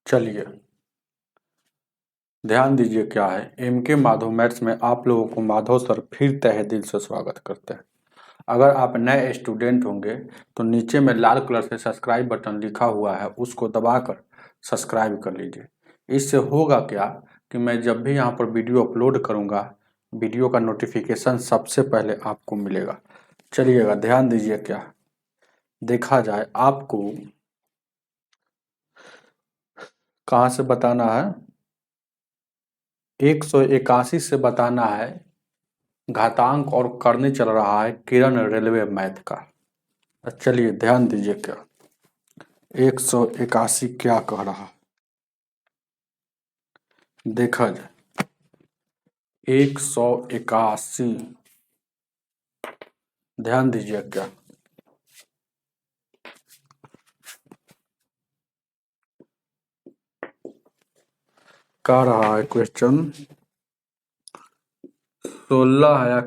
चलिए ध्यान दीजिए क्या है। एमके माधव मैथ्स में आप लोगों को माधव सर फिर तहे दिल से स्वागत करते हैं। अगर आप नए स्टूडेंट होंगे तो नीचे में लाल कलर से सब्सक्राइब बटन लिखा हुआ है, उसको दबाकर सब्सक्राइब कर लीजिए। इससे होगा क्या कि मैं जब भी यहाँ पर वीडियो अपलोड करूँगा, वीडियो का नोटिफिकेशन सबसे पहले आपको मिलेगा। चलिएगा ध्यान दीजिए क्या देखा जाए। आपको कहाँ से बताना है? 181 से बताना है घातांक, और करने चल रहा है किरण रेलवे मैथ का। चलिए ध्यान दीजिए क्या 181 क्या कह रहा है देखा जाए। 181 ध्यान दीजिए क्या कह रहा है। क्वेश्चन 16 है,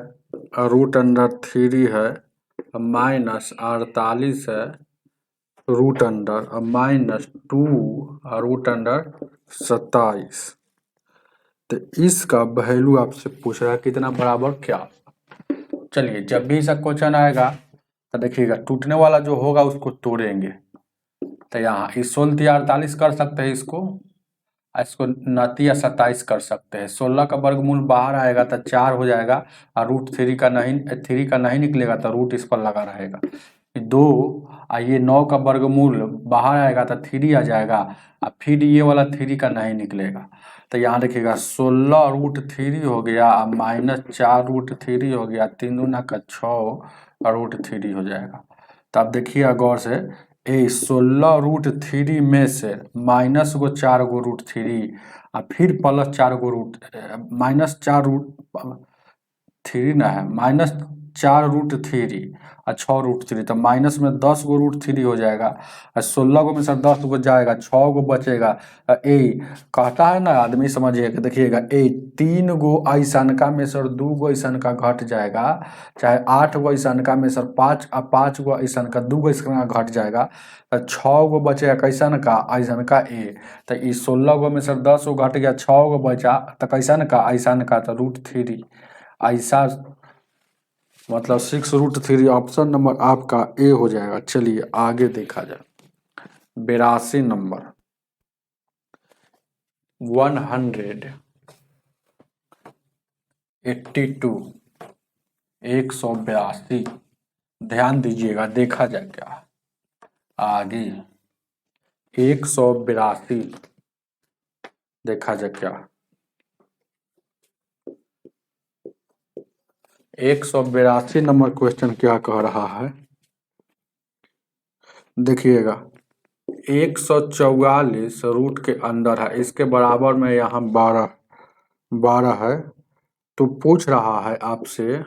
√3 है, -48 है, -2 √27। तो इसका वैल्यू आपसे पूछ रहा है कितना बराबर क्या। चलिए जब भी इसका क्वेश्चन आएगा तो देखिएगा टूटने वाला जो होगा उसको तोड़ेंगे। तो यहाँ इस 16 या 48 कर सकते हैं, इसको 29 या 27 कर सकते हैं। 16 का वर्गमूल बाहर आएगा तो 4 हो जाएगा, और √3 का नहीं निकलेगा तो रूट इस पर लगा रहेगा 2। ये 9 का वर्गमूल बाहर आएगा तो 3 आ जाएगा, और फिर ये वाला 3 का नहीं निकलेगा। तो यहाँ देखिएगा 16 √3 हो गया, -4 √3 हो गया, 3 दूना का 6 √3 हो जाएगा। तो आप देखिएगा गौर से, 16 √3 में से -4 गो √3 और फिर +4 गो -4 √3 ना है, -4 √3 और 6 √3, तो माइनस में 10 गो √3 हो जाएगा, और 16 गो में सर 10 गो जाएगा, 6 गो बचेगा। ए कहता है ना आदमी, समझिएगा देखिएगा, 3 गो ऐसनका में सर 2 गो ऐसनका घट जाएगा, चाहे 8 गो ऐसनका में सर 5 गो ऐसनका 2 गो ऐसनका घट जाएगा, तो 6 गो बचेगा कैसन का ऐसनका ए। तो इस 16 गो में सर 10 गो घट गया, 6 गो बचा, तो कैसन का ऐसन का, तो √3 ऐसा, मतलब 6 √3। ऑप्शन नंबर आपका ए हो जाएगा। चलिए आगे देखा जाए। 82 नंबर 182 182 ध्यान दीजिएगा देखा जाए क्या आगे। 182 देखा जाए क्या। 182 नंबर क्वेश्चन क्या कह रहा है देखिएगा। 144 रूट के अंदर है, इसके बराबर में यहाँ 12 है। तो पूछ रहा है आपसे,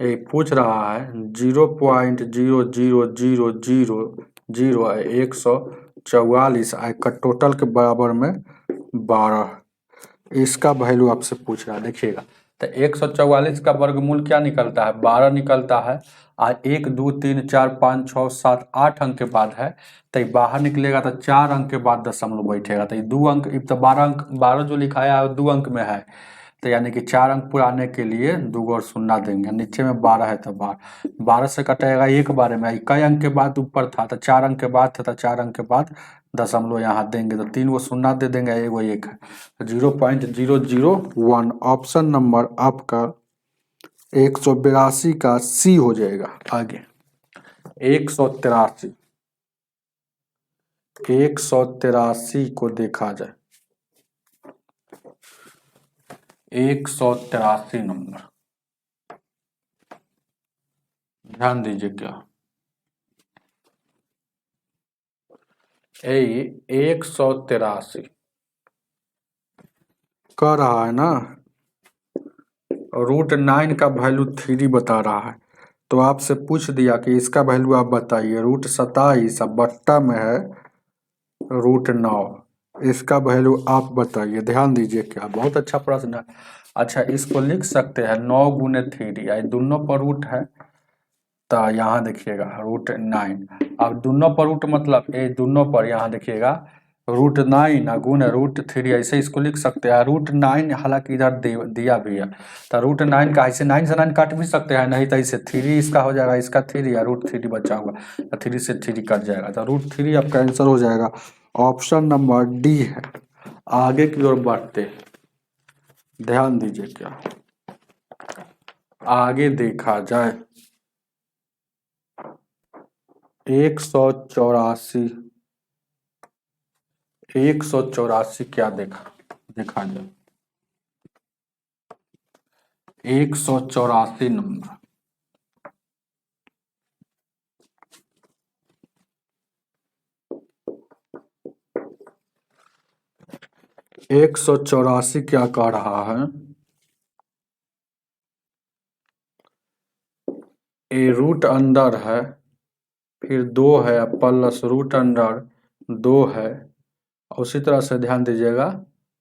पूछ रहा है 0.00000 का टोटल के बराबर में 12, इसका वैल्यू आपसे पूछ रहा है। देखिएगा तो 144 का वर्गमूल क्या निकलता है, 12 निकलता है, और 1 2 3 4 5 6 7 8 अंक के बाद है, तो बाहर निकलेगा तो 4 अंक के बाद दशमलव बैठेगा, तो 2 अंक, तो 12 अंक, 12 जो लिखाया है 2 अंक में है, तो यानी कि 4 अंक पुराने के लिए 2 और शून्य देंगे। नीचे में 12 है तो 12 से कटेगा एक बार में, कई अंक के बाद ऊपर था तो 4 अंक के बाद था, तो 4 अंक के बाद दशमलव यहाँ देंगे, तो 3 वो शून्य दे देंगे, एक वो एक है, 0.001। ऑप्शन नंबर आपका 182 का सी हो जाएगा। आगे 183 को देखा जाए। 183 नंबर ध्यान दीजिए क्या 183 कह रहा है ना, √9 का वैल्यू 3 बता रहा है, तो आपसे पूछ दिया कि इसका वैल्यू आप बताइए। √27 बट्टा में है √9, इसका वैल्यू आप बताइए। ध्यान दीजिए क्या बहुत अच्छा प्रश्न है। अच्छा इसको लिख सकते हैं 9 × 3, या दोनों पर रूट है, तो यहाँ देखिएगा √9, अब दोनों पर रूट मतलब दोनों पर, यहाँ देखिएगा √9 गुण √3, ऐसे इसको लिख सकते हैं। √9 हालांकि इधर दिया भी है, तो √9 का ऐसे 9 से 9 काट भी सकते हैं, नहीं तो ऐसे 3 इसका हो जाएगा, इसका 3 या √3 बचा होगा, तो 3 से 3 कट जाएगा, तो √3 आपका आंसर हो जाएगा। ऑप्शन नंबर डी है। आगे की ओर बढ़ते, ध्यान दीजिए क्या आगे देखा जाए। 184 क्या देखा जाए। 184 नंबर, एक 184 क्या कह रहा है, ए रूट अंडर है, फिर 2 है प्लस रूट अंडर 2 है, उसी तरह से ध्यान दीजिएगा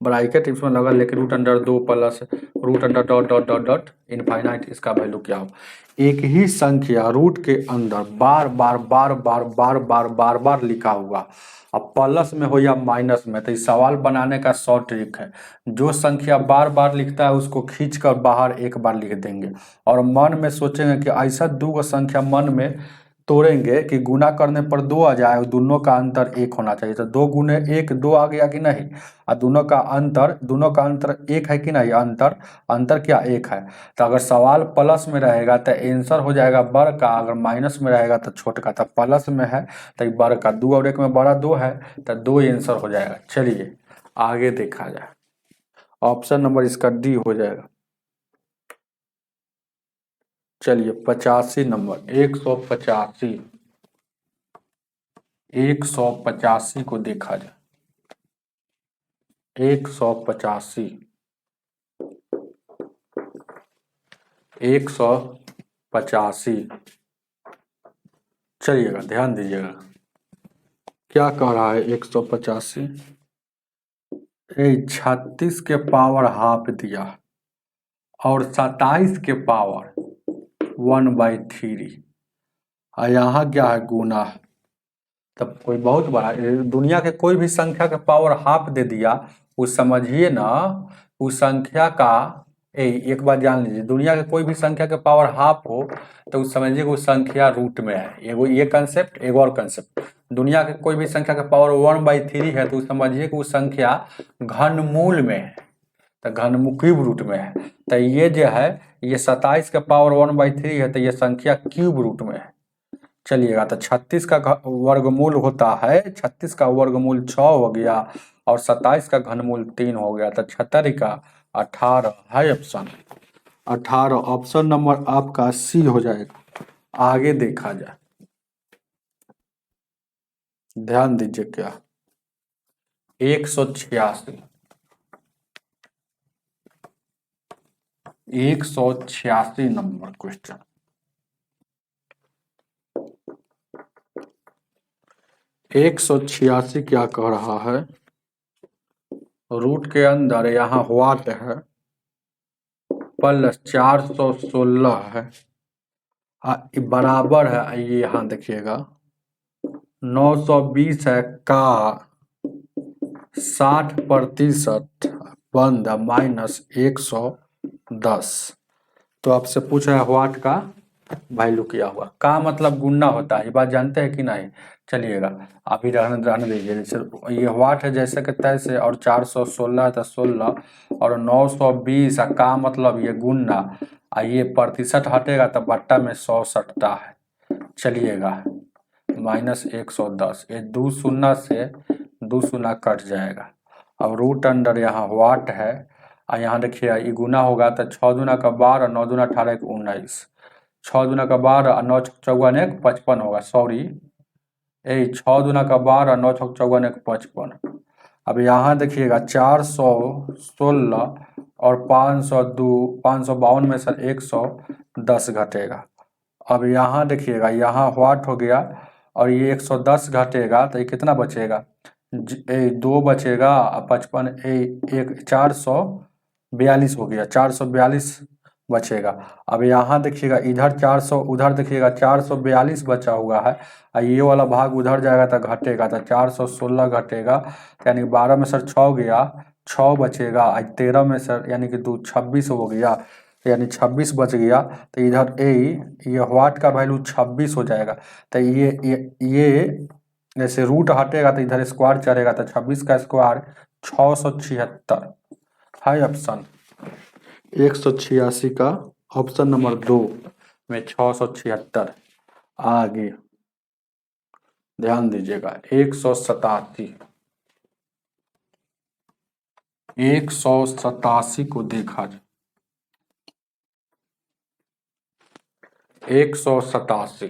ब्रैकेट इसमें लगा, लेकिन root under 2 plus root under dot dot dot dot infinite, इसका वैल्यू क्या हो। एक ही संख्या रूट के अंदर बार बार बार बार बार बार बार बार लिखा हुआ, अब प्लस में हो या माइनस में, तो इस सवाल बनाने का शॉर्ट ट्रिक है, जो संख्या बार बार लिखता है उसको खींच कर बाहर एक बार लिख देंगे, और मन में सोचेंगे कि ऐसा दो संख्या मन में तोड़ेंगे कि गुना करने पर 2 आ जाए, दोनों का अंतर 1 होना चाहिए, तो 2 गुने 1 2 आ गया कि नहीं, और दोनों का अंतर 1 है कि नहीं, अंतर क्या 1 है, तो अगर सवाल प्लस में रहेगा तो आंसर हो जाएगा बड़ का, अगर माइनस में रहेगा तो छोट का, तो प्लस में है तो बड़ का, 2 और 1 में बड़ा 2 है, तो 2 आंसर हो जाएगा। चलिए आगे देखा जाए, ऑप्शन नंबर इसका डी हो जाएगा। चलिए 85 नंबर, 185 को देखा जाए। 185 चलिएगा ध्यान दीजिएगा क्या कह रहा है। 185 36 के पावर हाफ दिया और 27 के पावर 1/3, और यहाँ क्या है गुना, तब कोई बहुत बड़ा दुनिया के कोई भी संख्या का पावर हाफ दे दिया, उस समझिए ना उस संख्या का, एक बात जान लीजिए, दुनिया के कोई भी संख्या के पावर हाफ हो तो उस समझिए कि उस संख्या रूट में है, एगो ये कंसेप्ट, एक और कंसेप्ट, दुनिया के कोई भी संख्या का पावर 1/3 है तो उस समझिए कि उस संख्या घनमूल में है, तो घनमूल क्यूब रूट में है, तो ये जो है ये 27 का पावर 1/3 है, तो ये संख्या क्यूब रूट में है। चलिएगा, तो 36 का वर्गमूल होता है, 36 का वर्गमूल 6 हो गया और 27 का घनमूल 3 हो गया, तो 76 का 18 है ऑप्शन। 18 ऑप्शन नंबर आपका सी हो जाएगा। आगे देखा जाए, ध्यान दीजिए क्या 186 नंबर क्वेश्चन। 186 क्या कह रहा है, रूट के अंदर यहाँ व्हाट है प्लस 416 है, बराबर है, ये यहाँ देखिएगा 920 है का 60% बंद -110, तो आपसे पूछ रहा है व्हाट का वैल्यू किया हुआ, का मतलब गुणना होता है, ये बात जानते हैं कि नहीं। चलिएगा अभी रहने दीजिए, जैसे ये व्हाट है जैसे कि तैसे, और 416 है तो 16, और 920 का मतलब ये गुणना, ये प्रतिशत हटेगा तो बट्टा में 100 सटता है। चलिएगा -110, ये 2 शून्य से 2 शून्य कट जाएगा, और रूट अंडर यहाँ व्हाट है, और यहाँ देखिए ये गुना होगा तो 6 दूना का 12, 9 दूना 18 1 19, 6 दूना का 12 9 चौवन 1 55 होगा, सॉरी 6 दूना का 12 9 चौवन 1 55। अब यहाँ देखिएगा 416 और 552 में से 110 घटेगा। अब यहाँ देखिएगा यहाँ व्हाट हो गया और ये 110 घटेगा तो ये कितना बचेगा, 2 बचेगा, 55 1 442 हो गया, 442 बचेगा। अब यहाँ देखिएगा इधर 400, उधर देखिएगा 442 बचा हुआ है, और ये वाला भाग उधर जाएगा तो घटेगा, तो 416 घटेगा, यानी 12 में सर 6 गया, 6 बचेगा, आज 13 में सर यानी कि 2 26 हो गया, यानी 26 बच गया। तो इधर ये वाट का वैल्यू 26 हो जाएगा। तो ये जैसे रूट हटेगा तो इधर स्क्वायर चढ़ेगा, तो 26 का स्क्वायर 676 है ऑप्शन 186 का, ऑप्शन नंबर 2 में 676। आगे ध्यान दीजिएगा 187 को देखा जाए, 187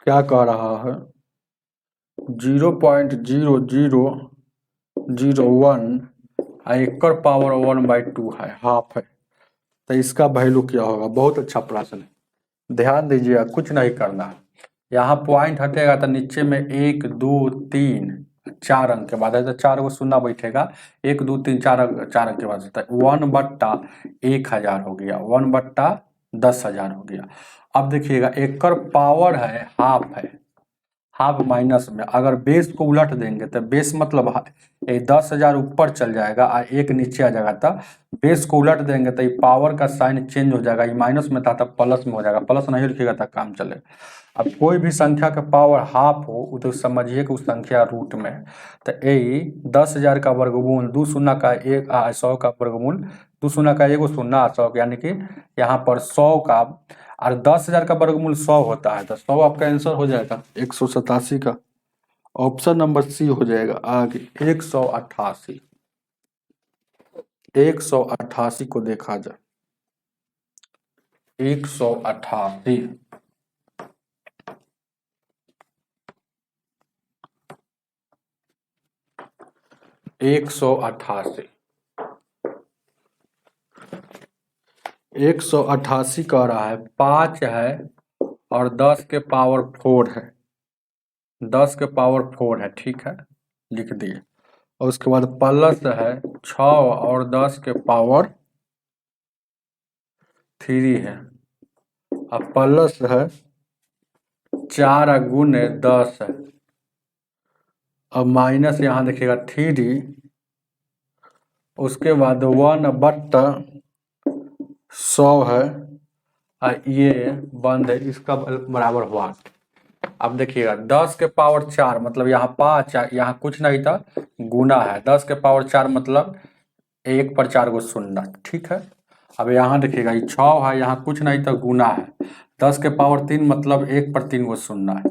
क्या कह रहा है, 0.0001 एकड़ पावर 1/2 है, हाफ है। तो इसका वैल्यू क्या होगा? बहुत अच्छा प्रश्न है, ध्यान दीजिएगा, कुछ नहीं करना है। यहाँ पॉइंट हटेगा तो नीचे में 1 2 3 4 अंक के बाद है, तो 4 को शून्य बैठेगा, 1 2 3 4 अंक के बाद 1/1000 हो गया, 1/10,000 हो गया। अब देखिएगा एकड़ पावर है, हाफ है, हाफ माइनस में अगर बेस को उलट देंगे तो बेस मतलब 10,000 ऊपर चल जाएगा और 1 नीचे आ जाएगा, तो बेस को उलट देंगे तो ये पावर का साइन चेंज हो जाएगा, ये माइनस में था तब प्लस में हो जाएगा, प्लस नहीं लिखिएगा तो काम चले। अब कोई भी संख्या का पावर हाफ हो तो समझिए कि उस संख्या रूट में है। तो 10,000 का वर्गमूल 2 शून्य का 1 100 का वर्गमूल 2 शून्य का 1 शून्य 100, यानी कि यहाँ पर 100 का, और 10,000 का वर्गमूल 100 होता है, तो 100 आपका आंसर हो जाएगा 187 का, ऑप्शन नंबर सी हो जाएगा। आगे 188, 188 को देखा जाए, 188 188 कह रहा है 5 है और 10 के पावर 4 है, 10 के पावर 4 है, ठीक है, लिख दिए। और उसके बाद प्लस है 6 और 10 के पावर 3 है, अब प्लस है 4 गुने 10 है, अब माइनस यहाँ देखिएगा 3, उसके बाद 1/100 है, और ये बंद है, इसका बराबर हुआ। अब देखिएगा 10 के पावर 4 मतलब यहाँ 5, यहाँ कुछ नहीं था, गुना है, 10 के पावर 4 मतलब 1 पर 4 को शून्य, ठीक है। अब यहाँ देखिएगा ये 6 है, यहाँ कुछ नहीं था, गुना है, 10 के पावर 3 मतलब 1 पर 3 को शून्य है।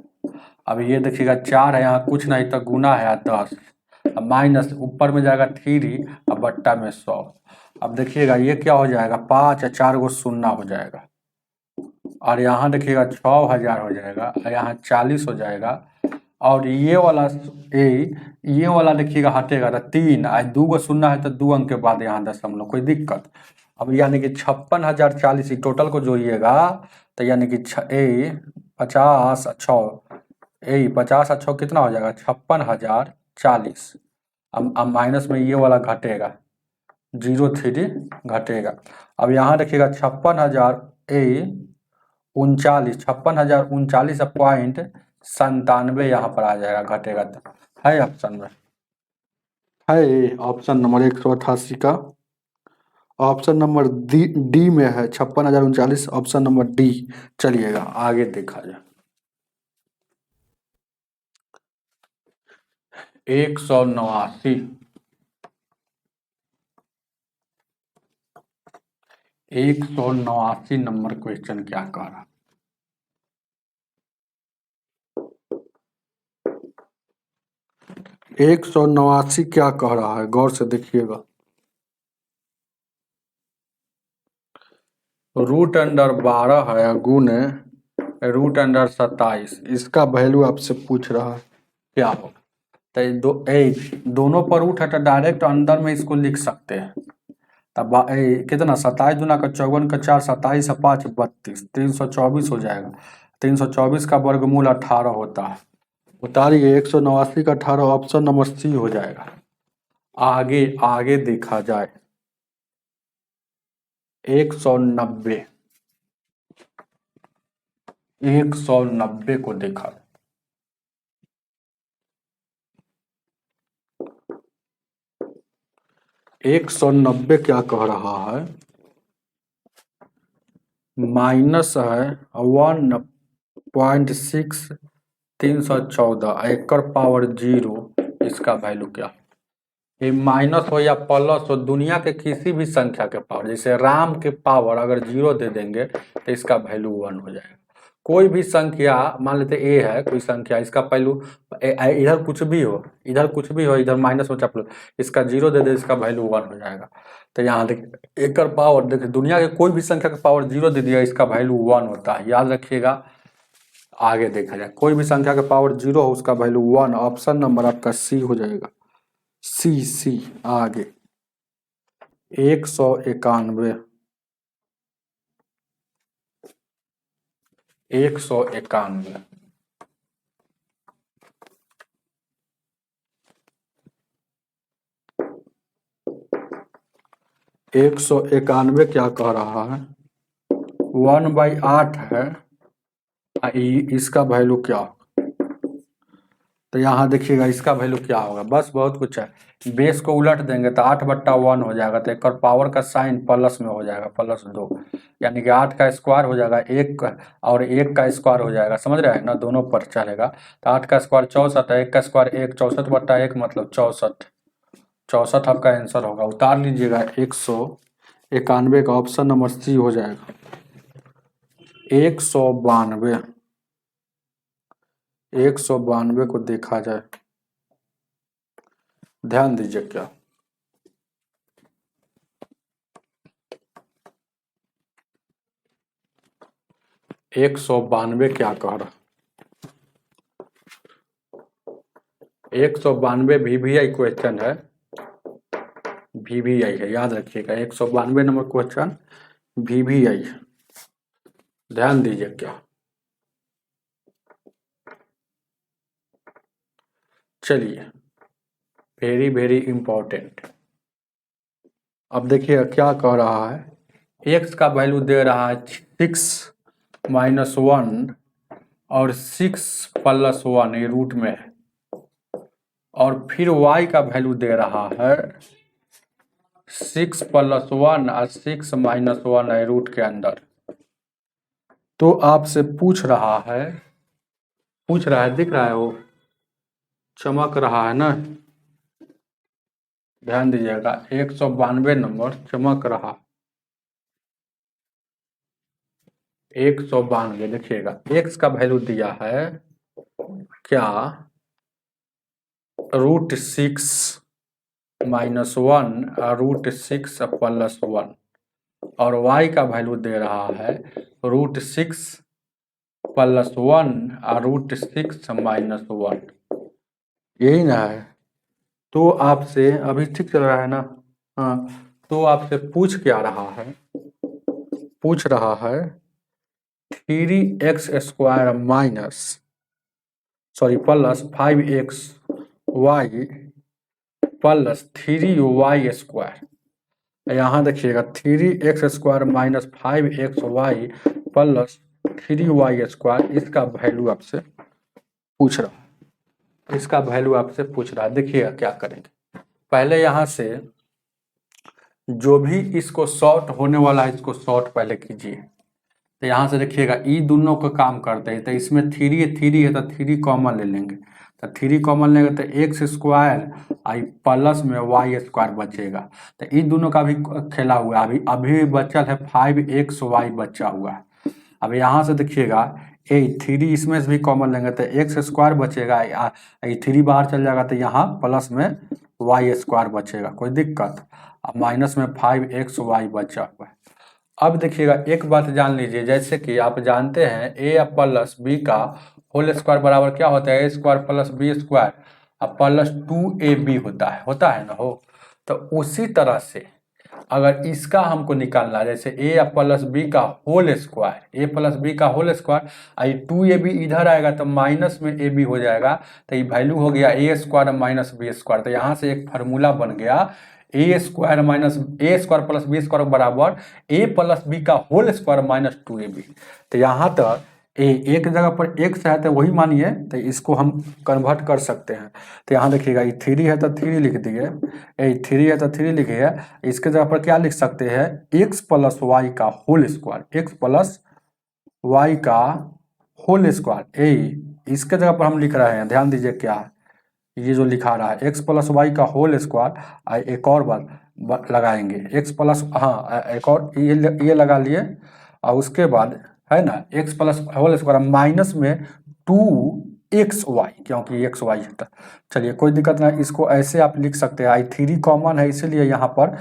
अब ये देखिएगा 4 है, यहाँ कुछ नहीं था, गुना है 10, अब माइनस ऊपर में जाएगा 3 और बट्टा में 100। अब देखिएगा ये क्या हो जाएगा, 5 और 4 को शून्य हो जाएगा, और यहाँ देखिएगा 6,000 हो जाएगा, और यहाँ 40 हो जाएगा, और ये वाला देखिएगा हटेगा तो 3, आज 2 को शून्य है तो 2 अंक के बाद यहाँ दशमलव, कोई दिक्कत। अब यानी कि 56,040 टोटल को जोड़िएगा, तो यानी कि 50 और 6 कितना हो जाएगा, 56,040। अब माइनस में ये वाला घटेगा, 03 घटेगा। अब यहाँ देखिएगा 56,039 यहाँ पर आ जाएगा, घटेगा तो है ऑप्शन में, है ऑप्शन नंबर 188 का, ऑप्शन नंबर डी में है 56,039, ऑप्शन नंबर डी। चलिएगा आगे देखा जाए, 189, 189 नंबर क्वेश्चन क्या कह रहा, 189 क्या कह रहा है, गौर से देखिएगा। √12 है गुने √27, इसका वैल्यू आपसे पूछ रहा है क्या होगा। तो दोनों पर रूट है तो डायरेक्ट अंदर में इसको लिख सकते हैं। तब कितना 27 दूना का 54 का 4, 27 है 5 32, 324 हो जाएगा। 324 का वर्गमूल 18 होता है। उतारिए 189 का 18, ऑप्शन नंबर सी हो जाएगा। आगे आगे देखा जाए 190 190 को देखा 190 क्या कह रहा है, माइनस है 1.6 314 एकर पावर 0, इसका वैल्यू क्या। ये माइनस हो या प्लस हो, दुनिया के किसी भी संख्या के पावर, जैसे राम के पावर अगर 0 दे देंगे तो इसका वैल्यू 1 हो जाएगा। कोई भी संख्या मान लेते ए है कोई संख्या, इसका वैल्यू इधर कुछ भी हो, इधर कुछ भी हो, इधर माइनस हो चाहे प्लस, इसका 0 दे दे इसका वैल्यू 1 हो जाएगा। तो यहाँ देखिए एकर पावर, देखिए दुनिया के कोई भी संख्या का पावर 0 दे दिया इसका वैल्यू 1 होता है, याद रखिएगा। आगे देखा जाए कोई भी संख्या का पावर 0 हो उसका वैल्यू 1, ऑप्शन नंबर आपका सी हो जाएगा, सी। आगे 191 191 191 क्या कह रहा है, 1/8 है, इसका वैल्यू क्या होगा। तो यहाँ देखिएगा इसका वैल्यू क्या होगा, बस बहुत कुछ है, बेस को उलट देंगे तो 8/1 हो जाएगा, तो एक पावर का साइन प्लस में हो जाएगा, +2, यानी कि 8 का स्क्वायर हो जाएगा 1 और 1 का स्क्वायर हो जाएगा, समझ रहे हैं ना, दोनों पर चलेगा। तो 8 का स्क्वायर 64 है, 1 का स्क्वायर 1, 64/1 मतलब 64 आपका आंसर होगा। उतार लीजिएगा 191 का ऑप्शन नंबर सी हो जाएगा। 192 को देखा जाए, ध्यान दीजिए क्या, एक 192 क्या कह रहा, 192 VVI क्वेश्चन है, VVI है, याद रखिएगा 192 नंबर क्वेश्चन VVI है, ध्यान दीजिए क्या। चलिए वेरी वेरी इंपॉर्टेंट, अब देखिए क्या कह रहा है, x का वैल्यू दे रहा है 6 - 1 और 6 + 1 ये रूट में है, और फिर y का वैल्यू दे रहा है 6 + 1 और 6 - 1 है रूट के अंदर। तो आपसे पूछ रहा है, दिख रहा है, वो चमक रहा है ना, ध्यान दीजिएगा 192 नंबर चमक रहा, 192 देखिएगा, x का वैल्यू दिया है क्या, √6 - 1 √6 + 1, और y का वैल्यू दे रहा है √6 + 1 और √6 - 1, यही ना है। तो आपसे अभी ठीक चल रहा है ना, हाँ, तो आपसे पूछ क्या रहा है, पूछ रहा है 3x² plus 5xy plus 3y²। यहाँ देखिएगा 3x² - 5xy प्लस 3y², इसका वैल्यू आपसे पूछ रहा है, इसका वैल्यू आपसे पूछ रहा है। देखिएगा क्या करेंगे, पहले यहाँ से जो भी इसको शॉर्ट होने वाला है इसको शॉर्ट पहले कीजिए। तो यहाँ से देखिएगा ई दोनों को काम करते हैं, तो इसमें 3 है तो 3 कॉमन ले लेंगे, तो 3 कॉमन लेंगे तो x² आई प्लस में y² बचेगा। तो इन दोनों का भी खेला हुआ है, अभी बचल है 5xy बचा हुआ है। अब यहाँ से देखिएगा 3 इसमें से भी कॉमन लेंगे तो x² बचेगा, 3 बाहर चल जाएगा तो यहाँ प्लस में y² बचेगा, कोई दिक्कत। अब माइनस में 5xy बचा हुआ है। अब देखिएगा एक बात जान लीजिए, जैसे कि आप जानते हैं a प्लस b का होल स्क्वायर बराबर क्या होता है, a² + b² अब प्लस 2ab होता है ना हो। तो उसी तरह से अगर इसका हमको निकालना है, जैसे a प्लस बी का whole square, a plus B का होल स्क्वायर, आई 2ab इधर आएगा तो माइनस में ab हो जाएगा, तो ये वैल्यू हो गया a square minus B square. तो यहाँ से एक फार्मूला बन गया a square minus a square plus B square बराबर a प्लस बी का होल स्क्वायर माइनस 2ab। तो यहाँ तक एक जगह पर x है तो वही मानिए, तो इसको हम कन्वर्ट कर सकते हैं। तो यहाँ देखिएगा ये 3 है तो 3 लिख दिए, ये 3 है तो 3 लिखिए। इसके जगह पर क्या लिख सकते हैं, x प्लस वाई का whole square, x plus Y का होल स्क्वायर। इसके जगह पर हम लिख रहे हैं, ध्यान दीजिए क्या है ये जो लिखा रहा है, x प्लस वाई का होल स्क्वायर। एक और बात लगाएंगे, x प्लस, हाँ एक और ये लगा लिए, और उसके बाद है ना x plus whole square minus में 2xy, क्योंकि xy है। चलिए कोई दिक्कत नहीं, इसको ऐसे आप लिख सकते हैं। आई 3 कॉमन है इसीलिए यहाँ पर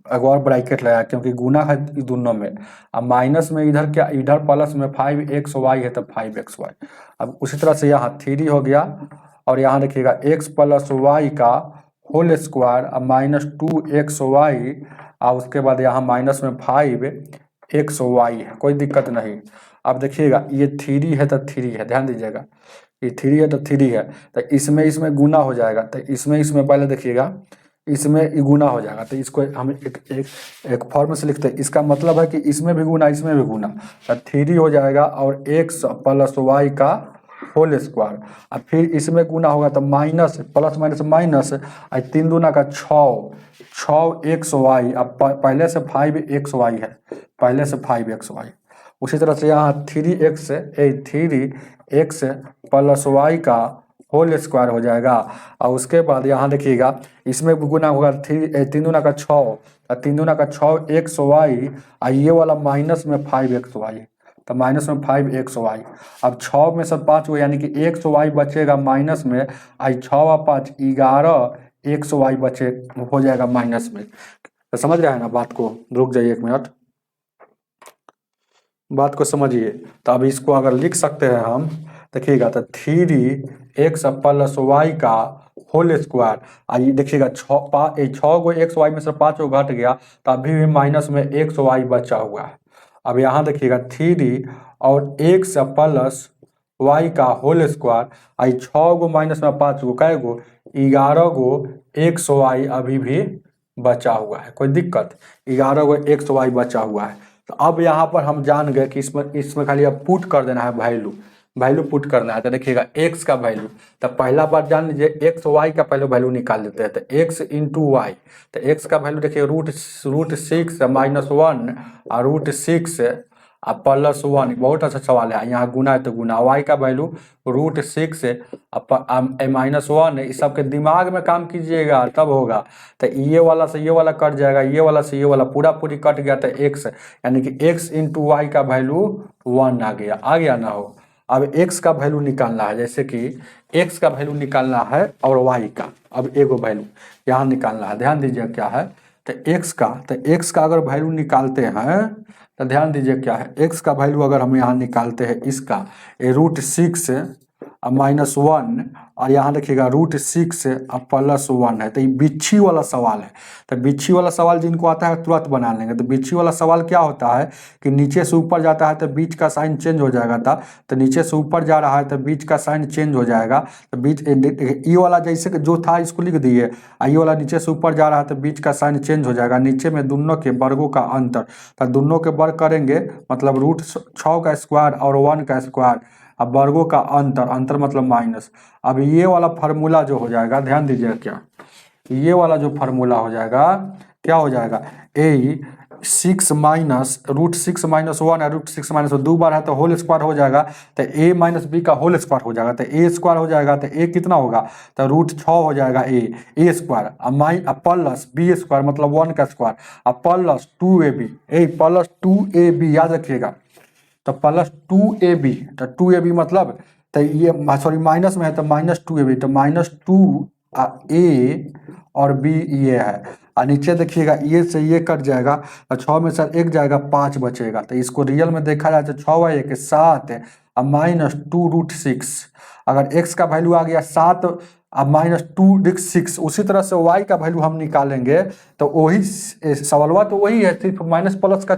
एक और ब्रैकेट लगाया, क्योंकि गुना है दोनों में। अब माइनस में इधर क्या, इधर प्लस में 5xy है तो 5xy। अब उसी तरह से यहाँ 3 हो गया, और यहाँ देखिएगा x प्लस वाई का होल स्क्वायर अब माइनस 2xy, और उसके बाद यहाँ माइनस में 5xy है, कोई दिक्कत नहीं। अब देखिएगा ये 3 है तो 3 है, ध्यान दीजिएगा ये 3 है तो 3 है, तो इसमें गुना हो जाएगा। तो इसमें पहले देखिएगा इसमें गुना हो जाएगा, तो इसको हम एक फॉर्म से लिखते हैं। इसका मतलब है कि इसमें भी गुना इसमें भी गुना, तो 3 हो जाएगा और x प्लस वाई का होल स्क्वायर। अब फिर इसमें गुना होगा तो माइनस प्लस माइनस माइनस, 3 दूना का 6xy। अब पहले से 5xy है, पहले से 5xy। उसी तरह से यहाँ 3x प्लस वाई का होल स्क्वायर हो जाएगा। और उसके बाद यहाँ देखिएगा इसमें गुना होगा 3 दूना का 6, 3 दूना का 6xy, ये वाला माइनस में 5xy, तो माइनस में 5xy। अब 6 में से 5 को, यानी कि xy बचेगा माइनस में, 6 और 5 11xy बचे हो जाएगा माइनस में। तो समझ रहे हैं ना बात को, रुक जाइए 1 मिनट, बात को समझिए। तो अब इसको अगर लिख सकते हैं हम, देखिएगा तो 3x प्लस वाई का होल स्क्वायर। आइए देखिएगा 6 को xy में से 5 को घट गया, तो अभी भी माइनस में xy बचा हुआ है। अब यहाँ देखिएगा 3 और x प्लस वाई का होल स्क्वायर, 6 को माइनस में 5 को कै गो 11 गो xy अभी भी बचा हुआ है, कोई दिक्कत, 11 गो xy बचा हुआ है। तो अब यहाँ पर हम जान गए कि इसमें खाली अब पुट कर देना है, वैल्यू पुट करना है। तो देखिएगा x का वैल्यू, तो पहला बात जान लीजिए x y का पहले वैल्यू निकाल देते हैं। तो x इंटू वाई, तो x का वैल्यू देखिए √6 माइनस 1 और √6 अब प्लस 1, बहुत अच्छा सवाल है। यहाँ गुना है तो गुना, y का वैल्यू √6 माइनस 1, इस सबके दिमाग में काम कीजिएगा तब होगा। तो ये वाला से ये वाला कट जाएगा, ये वाला से ये वाला पूरी कट गया, तो x, यानी कि x इंटू वाई का वैल्यू 1 आ गया ना हो। अब x का वैल्यू निकालना है, जैसे कि x का वैल्यू निकालना है और y का, अब एगो वैल्यू यहाँ निकालना है, ध्यान दीजिए क्या है। तो x का अगर वैल्यू निकालते हैं तो ध्यान दीजिए क्या है, x का वैल्यू अगर हम यहाँ निकालते हैं, इसका √6 माइनस 1, और यहाँ देखिएगा √6 प्लस 1 है। तो ये बिच्छी वाला सवाल है। तो बिच्छी वाला सवाल जिनको आता है तुरंत बना लेंगे। तो बिच्छी वाला सवाल क्या होता है कि नीचे से ऊपर जाता है तो बीच का साइन चेंज हो जाएगा था, तो नीचे से ऊपर जा रहा है तो बीच का साइन चेंज हो जाएगा। तो बीच ई वाला जैसे कि जो था इसको लिख दिए, आई वाला नीचे से ऊपर जा रहा है तो बीच का साइन चेंज हो जाएगा। नीचे में दोनों के वर्गों का अंतर, तो दोनों के वर्ग करेंगे मतलब √6 का स्क्वायर और 1 का स्क्वायर, अब वर्गों का अंतर मतलब माइनस। अब ये वाला फार्मूला जो हो जाएगा, ध्यान दीजिएगा क्या, ये वाला जो फार्मूला हो जाएगा क्या हो जाएगा, √6 माइनस 1 है, √6 माइनस 2 बार है तो होल स्क्वायर हो जाएगा, तो a माइनस बी का होल स्क्वायर हो जाएगा, तो a स्क्वायर हो जाएगा, तो a कितना होगा, तो √6 हो जाएगा a square, plus b square मतलब 1 का स्क्वायर, अब प्लस 2ab, प्लस 2ab याद रखिएगा, तो प्लस 2ab, तो 2ab मतलब, तो ये सॉरी माइनस में है तो माइनस 2ab, तो माइनस 2a और b ये है, और नीचे देखिएगा ये से ये कट जाएगा, और 6 में से 1 जाएगा 5 बचेगा। तो इसको रियल में देखा जाए तो 6 × 1 = 7 और माइनस 2√6। अगर x का वैल्यू आ गया 7 अब -2 उसी तरह से y का वैल्यू हम निकालेंगे तो वही सवालवा तो वही है, सिर्फ माइनस प्लस का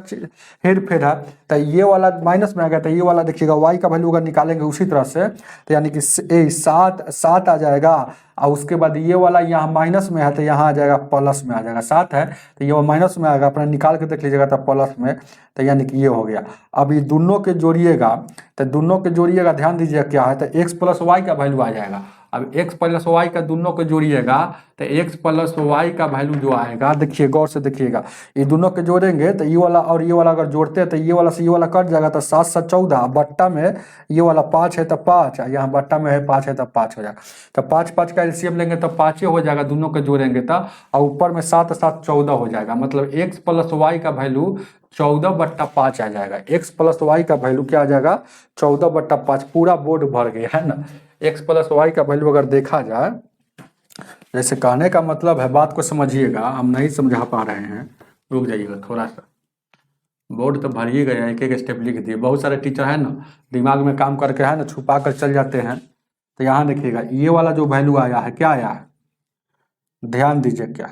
हेर फेर है। तो ये वाला माइनस में आ गया, तो ये वाला देखिएगा y का वैल्यू अगर निकालेंगे उसी तरह से तो यानी कि 7 आ जाएगा। और उसके बाद ये वाला यहाँ माइनस में है तो यहाँ आ जाएगा प्लस में आ जाएगा। 7 है तो ये माइनस में आएगा, अपना निकाल के देख लीजिएगा तो प्लस में, तो यानी कि ये हो गया। अब ये दोनों के जोड़िएगा तो दोनों के जोड़िएगा, ध्यान दीजिए क्या है, तो x प्लस वाई का वैल्यू आ जाएगा। अब x प्लस वाई का दोनों को जोड़िएगा तो x प्लस वाई का वैल्यू जो आएगा, देखिए गौर से देखिएगा, ये दोनों के जोड़ेंगे तो ये वाला और ये वाला अगर जोड़ते हैं तो ये वाला से ये वाला कट जाएगा, तो 7 7 14, बट्टा में ये वाला 5 है तो 5, यहाँ बट्टा में है 5 है तो 5 हो जाएगा। तो 5 5 का एलसीएम लेंगे तो 5 ही हो जाएगा, दोनों के जोड़ेंगे तो, और ऊपर में 7 7 14 हो जाएगा। मतलब x प्लस वाई का वैल्यू 14/5 आ जाएगा। x प्लस वाई का वैल्यू क्या आ जाएगा, 14/5। पूरा बोर्ड भर गया है ना। x प्लस वाई का वैल्यू अगर देखा जाए, जैसे कहने का मतलब है, बात को समझिएगा, हम नहीं समझा पा रहे हैं, रुक जाइएगा थोड़ा सा। बोर्ड तो भर ही गया, एक एक स्टेप लिख दिए। बहुत सारे टीचर है ना, दिमाग में काम करके है ना छुपा कर चल जाते हैं। तो यहाँ देखिएगा ये वाला जो वैल्यू आया है, क्या आया है, ध्यान दीजिए, क्या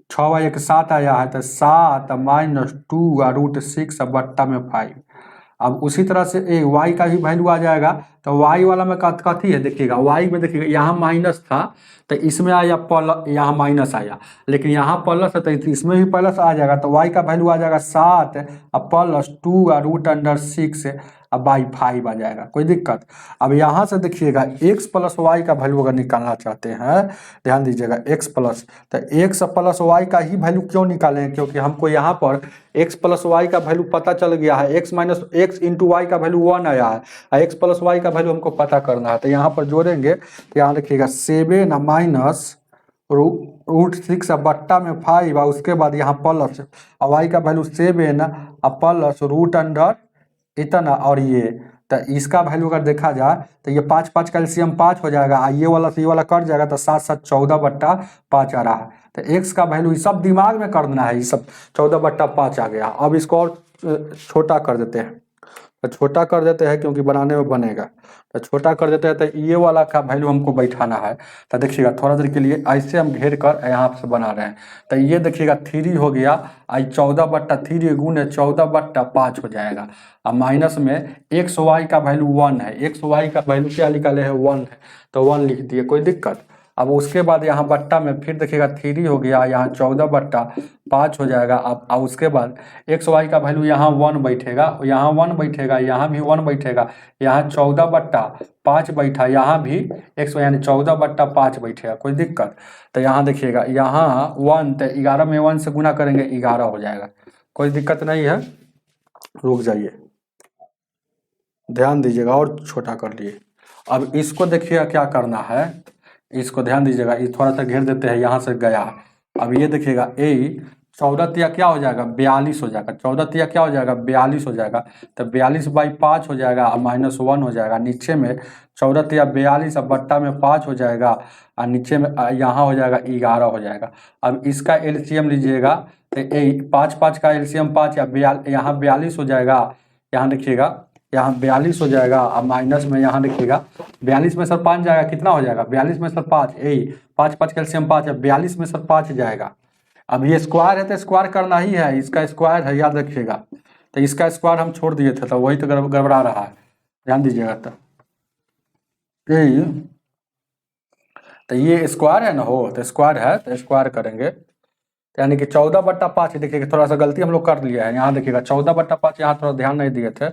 6 7 आया है, तो 7 -2√6 बट्टा में 5। अब उसी तरह से y का भी वैल्यू आ जाएगा, तो y वाला में कथी है देखिएगा, y में देखिएगा यहाँ माइनस था तो इसमें आया प्लस, यहाँ माइनस आया, लेकिन यहाँ प्लस है तो इसमें भी प्लस आ जाएगा। तो y का वैल्यू आ जाएगा 7 प्लस 2√6 बाई 5 आ जाएगा, कोई दिक्कत। अब यहाँ से देखिएगा x प्लस वाई का वैल्यू अगर निकालना चाहते हैं, ध्यान दीजिएगा x प्लस, तो x प्लस वाई का ही वैल्यू क्यों निकालें, क्योंकि हमको यहाँ पर x प्लस वाई का वैल्यू पता चल गया है। x minus x into Y का वैल्यू 1 आया है, और x प्लस वाई का वैल्यू हमको पता करना है। तो यहाँ पर जोड़ेंगे तो यहाँ देखिएगा 7 माइनस √6 बट्टा में 5, और उसके बाद यहाँ प्लस, और वाई का वैल्यू 7 प्लस रूट अंडर इतना, और ये तो इसका वैल्यू अगर देखा जाए तो ये 5 5 का एलसीएम 5 हो जाएगा, ये वाला से ये वाला कट जाएगा, तो 7 7 14/5 आ रहा है। तो x का वैल्यू सब दिमाग में करना है, ये सब 14/5 आ गया। अब इसको और छोटा कर देते हैं, तो छोटा कर देते हैं क्योंकि बनाने में बनेगा, तो छोटा कर देते हैं। तो ये वाला का वैल्यू हमको बैठाना है, तो देखिएगा थोड़ा देर के लिए ऐसे हम घेर कर यहाँ से बना रहे हैं। तो ये देखिएगा 3 हो गया, आई 14/3 गुने 14/5 हो जाएगा। अब माइनस में एक्स वाई का वैल्यू 1 है, एक्स वाई का वैल्यू क्या निकाले है 1 है, तो 1 लिख दिए, कोई दिक्कत। अब उसके बाद यहाँ बट्टा में फिर देखिएगा 3 हो गया, यहाँ 14/5 हो जाएगा। अब उसके बाद एक्स वाई का वैल्यू यहाँ 1 बैठेगा, यहाँ 1 बैठेगा, यहाँ भी 1 बैठेगा, यहाँ 14/5 बैठा, यहाँ भी एक्स यानी 14/5 बैठेगा, कोई दिक्कत। तो यहाँ देखिएगा यहाँ 1, तो 11 में 1 से गुना करेंगे 11 हो जाएगा, कोई दिक्कत नहीं है। रुक जाइए, ध्यान दीजिएगा, और छोटा कर लिए। अब इसको देखिएगा क्या करना है, इसको ध्यान दीजिएगा, ये थोड़ा सा घेर देते हैं, यहाँ से गया। अब ये देखिएगा 14 तिया क्या हो जाएगा 42 हो जाएगा, 14 तिया क्या हो जाएगा 42 हो जाएगा, तो 42/5 हो जाएगा, और -1 हो जाएगा। नीचे में 14 तिया 42 अब बट्टा में 5 हो जाएगा, और नीचे में यहाँ हो जाएगा 11 हो जाएगा। अब इसका एलसीएम लीजिएगा, तो 5 5 का एलसीएम 5 या यहाँ 42 हो जाएगा, यहाँ देखिएगा यहाँ 42 हो जाएगा। अब माइनस में यहाँ देखिएगा 42 में सर 5 जाएगा, कितना हो जाएगा 42 में सर 5, 5 5 कैल्शियम 5 है, 42 में सर 5 जाएगा। अब ये स्क्वायर है तो स्क्वायर करना ही है, इसका स्क्वायर है, याद रखिएगा। तो इसका स्क्वायर हम छोड़ दिए थे, तो वही तो गड़बड़ा रहा है, ध्यान दीजिएगा। तो ये स्क्वायर है ना, हो तो स्क्वायर है तो स्क्वायर करेंगे, यानी कि 14/5। देखिएगा थोड़ा सा गलती हम लोग कर लिया है, यहाँ देखिएगा 14/5, यहाँ थोड़ा ध्यान नहीं दिए थे।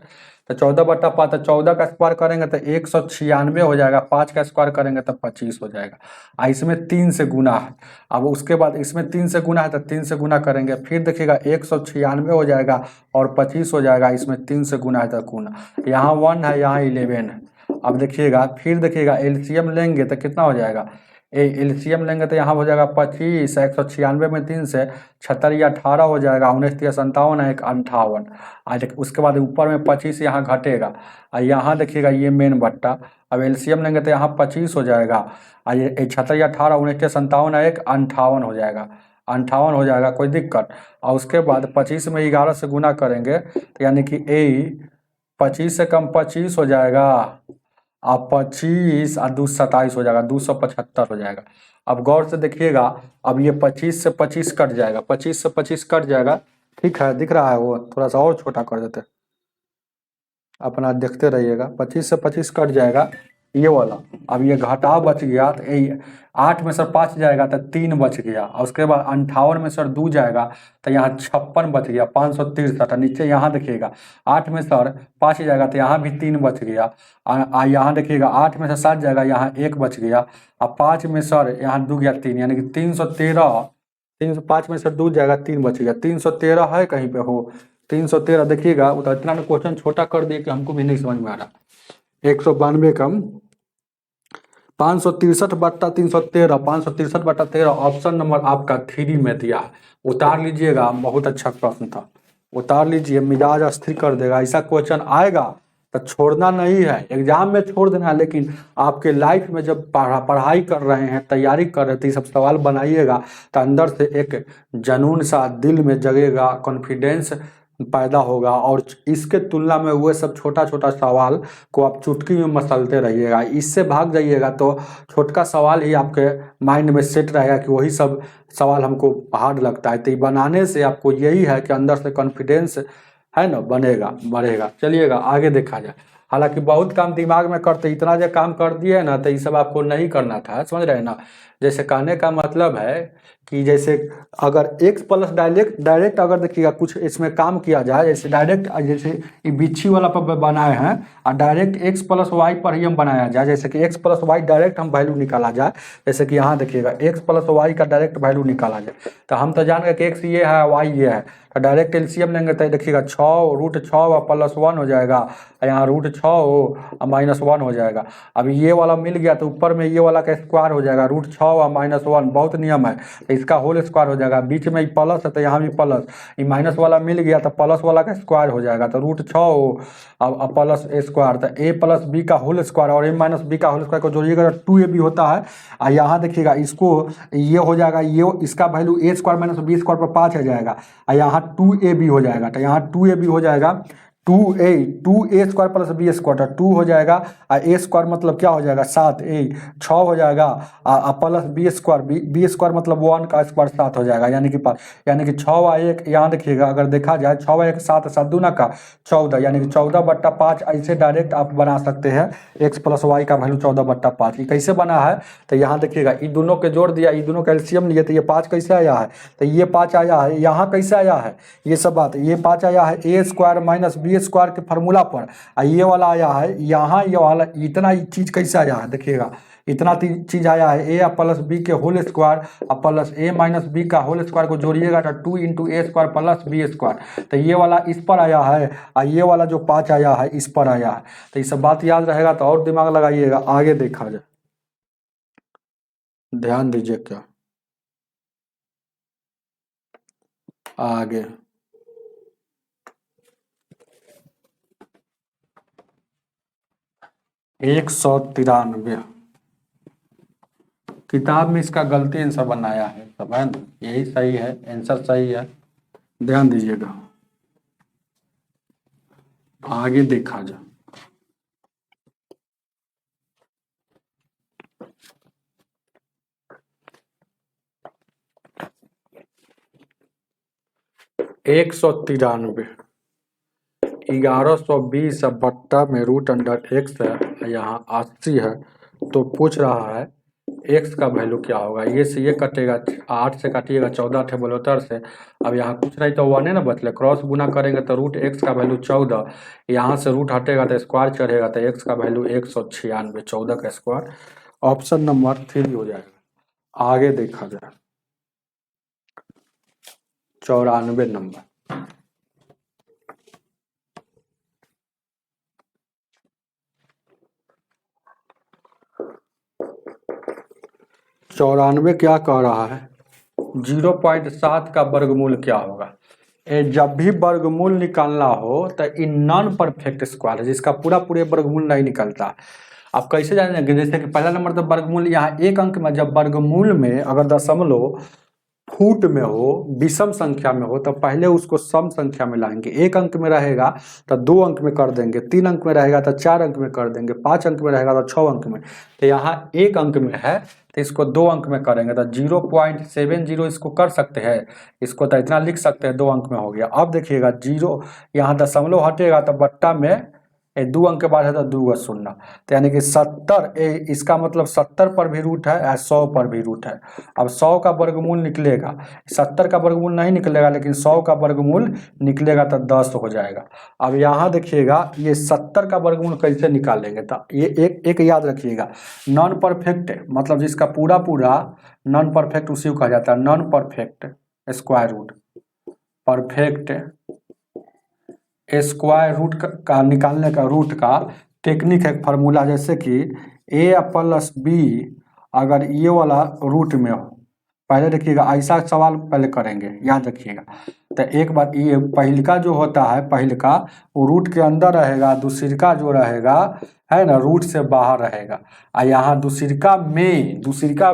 तो 14/5, तो 14 का स्क्वायर करेंगे तो 196 हो जाएगा, 5 का स्क्वायर करेंगे तो 25 हो जाएगा। इसमें 3 से गुना है, अब उसके बाद इसमें 3 से गुना है तो 3 से गुना करेंगे, फिर देखिएगा 196 हो जाएगा और 25 हो जाएगा, इसमें 3 से गुना है तो गुना, यहाँ 1 है, यहाँ 11 है। अब देखिएगा फिर देखिएगा एलसीएम लेंगे तो कितना हो जाएगा, एलसीएम लेंगे तो यहाँ हो जाएगा 25, 196 में 3 से 76 या 18 हो जाएगा, 19 या 57 है, 58। आज उसके बाद ऊपर में 25 यहाँ घटेगा, और यहाँ देखिएगा ये मेन बट्टा। अब एलसीएम लेंगे तो यहाँ 25 हो जाएगा, और ये 76 या 18, 19 या 57 है, 58 हो जाएगा, 58 हो जाएगा, कोई दिक्कत। और उसके बाद 25 में 11 से गुना करेंगे तो यानी कि 25 से कम 25 हो जाएगा, अब 25 और 2 27 हो जाएगा, 275 हो जाएगा। अब गौर से देखिएगा, अब ये 25 से 25 कट जाएगा, 25 से 25 कट जाएगा, ठीक है, दिख रहा है, वो थोड़ा सा और छोटा कर देते, अपना देखते रहिएगा, 25 से 25 कट जाएगा ये वाला। अब ये घटाव बच गया तो ये 8 में से 5 जाएगा तो 3 बच गया, और उसके बाद 58 में सर 2 जाएगा तो यहाँ 56 बच गया, 563। नीचे यहाँ देखिएगा 8 में सर 5 जाएगा तो यहाँ भी 3 बच गया, यहाँ देखिएगा 8 में से 7 जाएगा, यहाँ 1 बच गया, और 5 में सर यहाँ 2 गया 3, यानी कि 313। 305 में से 2 जाएगा, 3 बच गया, 313 है कहीं पे हो, 313 देखिएगा। वो तो इतना ना क्वेश्चन छोटा कर दिए कि हमको भी नहीं समझ में आ रहा। 192 कम 563 बट्टा 313, 563 बट्टा 13, ऑप्शन नंबर आपका 3 में दिया है, उतार लीजिएगा। बहुत अच्छा प्रश्न था, उतार लीजिए, मिजाज स्थिर कर देगा। ऐसा क्वेश्चन आएगा तो छोड़ना नहीं है, एग्जाम में छोड़ देना है, लेकिन आपके लाइफ में जब पढ़ाई कर रहे हैं, तैयारी कर रहे थे, सब सवाल बनाइएगा तो अंदर से एक जनून सा दिल में जगेगा, कॉन्फिडेंस पैदा होगा, और इसके तुलना में वो सब छोटा छोटा सवाल को आप चुटकी में मसलते रहिएगा। इससे भाग जाइएगा तो छोटका सवाल ही आपके माइंड में सेट रहेगा कि वही सब सवाल हमको हार्ड लगता है। तो ये बनाने से आपको यही है कि अंदर से कॉन्फिडेंस है ना बनेगा, बढ़ेगा। चलिएगा आगे देखा जाए। हालांकि बहुत काम दिमाग में करते, इतना जो काम कर दिए ना तो ये सब आपको नहीं करना था, समझ रहे हैं ना। जैसे कहने का मतलब है कि जैसे अगर x प्लस डायरेक्ट अगर देखिएगा कुछ इसमें काम किया जाए, जैसे डायरेक्ट जैसे ये बिच्छी वाला पर बनाए हैं, और डायरेक्ट x प्लस वाई पर ही हम बनाया जाए, जैसे कि x प्लस वाई डायरेक्ट हम वैल्यू निकाला जाए, जैसे कि यहाँ देखिएगा x प्लस वाई का डायरेक्ट वैल्यू निकाला जाए, तो हम तो जान गए कि x ये है y ये है, तो डायरेक्ट एलसीएम लेंगे तो देखिएगा 6 √6 और +1 हो जाएगा, यहाँ √6 और -1 हो जाएगा। अब ये वाला मिल गया तो ऊपर में ये वाला का स्क्वायर हो जाएगा, √6 और -1, बहुत नियम है, तो इसका होल स्क्वायर हो जाएगा। बीच में प्लस है तो यहाँ भी प्लस, ये माइनस वाला मिल गया तो प्लस वाला का स्क्वायर हो जाएगा, तो √6 अब प्लस ए स्क्वायर, तो a प्लस बी का होल स्क्वायर और a माइनस बी का होल स्क्वायर को जोड़िएगा तो 2ab होता है। और यहाँ देखिएगा इसको ये हो जाएगा, ये इसका value a square minus B square पर 5 आ जाएगा, और यहाँ 2ab हो जाएगा, तो यहाँ 2ab हो जाएगा 2a square plus B square, 2 हो जाएगा, और a स्क्वायर मतलब क्या हो जाएगा 7a, 6 हो जाएगा, plus B square, B square मतलब 1 का स्क्वायर 7 हो जाएगा, यानी कि 6 और 1, यहाँ देखिएगा अगर देखा जाए 6 और 1 7, 7 दूना का 14, यानी कि 14/5। ऐसे डायरेक्ट आप बना सकते हैं x प्लस वाई का वैल्यू 14/5। ये कैसे बना है तो यहाँ देखिएगा, ये दोनों के जोड़ दिया, ये दोनों का एलसीएम लिए तो ये 5 कैसे आया है, तो ये 5 आया है, यहाँ कैसे आया है, ये सब बात, ये 5 आया है a square minus B square के फार्मूला पर, और ये वाला आया है यहाँ, ये वाला इतना चीज कैसे आया है, देखिएगा इतना चीज आया है a प्लस बी के होल स्क्वायर और प्लस a माइनस बी का होल स्क्वायर को जोड़िएगा तो 2 × a square plus B square, तो ये वाला इस पर आया है, और ये वाला जो 5 आया है इस पर आया है। तो ये सब बात याद रहेगा तो और दिमाग लगाइएगा, आगे देखा जाए, ध्यान दीजिए क्या आगे। एक 193 किताब में इसका गलती आंसर बनाया है, सब है ना, यही सही है, आंसर सही है, ध्यान दीजिएगा, आगे देखा जाए। एक 193 1120 बट्टा में √x है, यहाँ 80 है, तो पूछ रहा है x का वैल्यू क्या होगा। ये से ये कटेगा, 8 से काटिएगा 14 × से, अब यहाँ कुछ नहीं तो 1 है ना बचले, क्रॉस गुना करेंगे तो √x का वैल्यू 14, यहाँ से रूट हटेगा तो स्क्वायर चढ़ेगा, तो x का वैल्यू 196, 14 का स्क्वायर, ऑप्शन नंबर 3 हो जाएगा। आगे देखा जाए 94 नंबर, चौरानवे क्या कह रहा है, 0.7 का वर्गमूल क्या होगा। जब भी वर्गमूल निकालना हो तो इन नॉन परफेक्ट स्क्वायर है, जिसका पूरे वर्गमूल नहीं निकलता। आप कैसे जानेंगे, जैसे कि पहला नंबर तो वर्गमूल, यहाँ एक अंक में जब वर्गमूल में अगर दशमलव फुट में हो, विषम संख्या में हो, तो पहले उसको सम संख्या में लाएंगे। 1 अंक में रहेगा तो 2 अंक में कर देंगे, 3 अंक में रहेगा तो 4 अंक में कर देंगे, 5 अंक में रहेगा तो 6 अंक में। तो यहाँ 1 अंक में है तो इसको 2 अंक में करेंगे तो 0.70 इसको कर सकते हैं, इसको तो इतना लिख सकते हैं, 2 अंक में हो गया। अब देखिएगा 0 यहाँ दशमलव हटेगा तो बट्टा में 2 अंक के बाद है तो 2 शून्य, तो यानी कि 70, इसका मतलब 70 पर भी रूट है, 100 पर भी रूट है। अब 100 का वर्गमूल निकलेगा, 70 का वर्गमूल नहीं निकलेगा लेकिन 100 का वर्गमूल निकलेगा तो 10 हो जाएगा। अब यहाँ देखिएगा ये 70 का वर्गमूल कैसे निकालेंगे, तो ये एक याद रखिएगा, नॉन परफेक्ट मतलब जिसका पूरा पूरा नॉन परफेक्ट उसी को कहा जाता है non perfect square root. Perfect square root का निकालने का रूट का टेक्निक है, फार्मूला, जैसे कि a प्लस बी अगर ये वाला रूट में हो, पहले देखिएगा ऐसा सवाल पहले करेंगे, याद रखिएगा। तो एक बार ये पहलका जो होता है, पहलका वो रूट के अंदर रहेगा, दूसरिका जो रहेगा है ना रूट से बाहर रहेगा। और यहाँ दूसरिका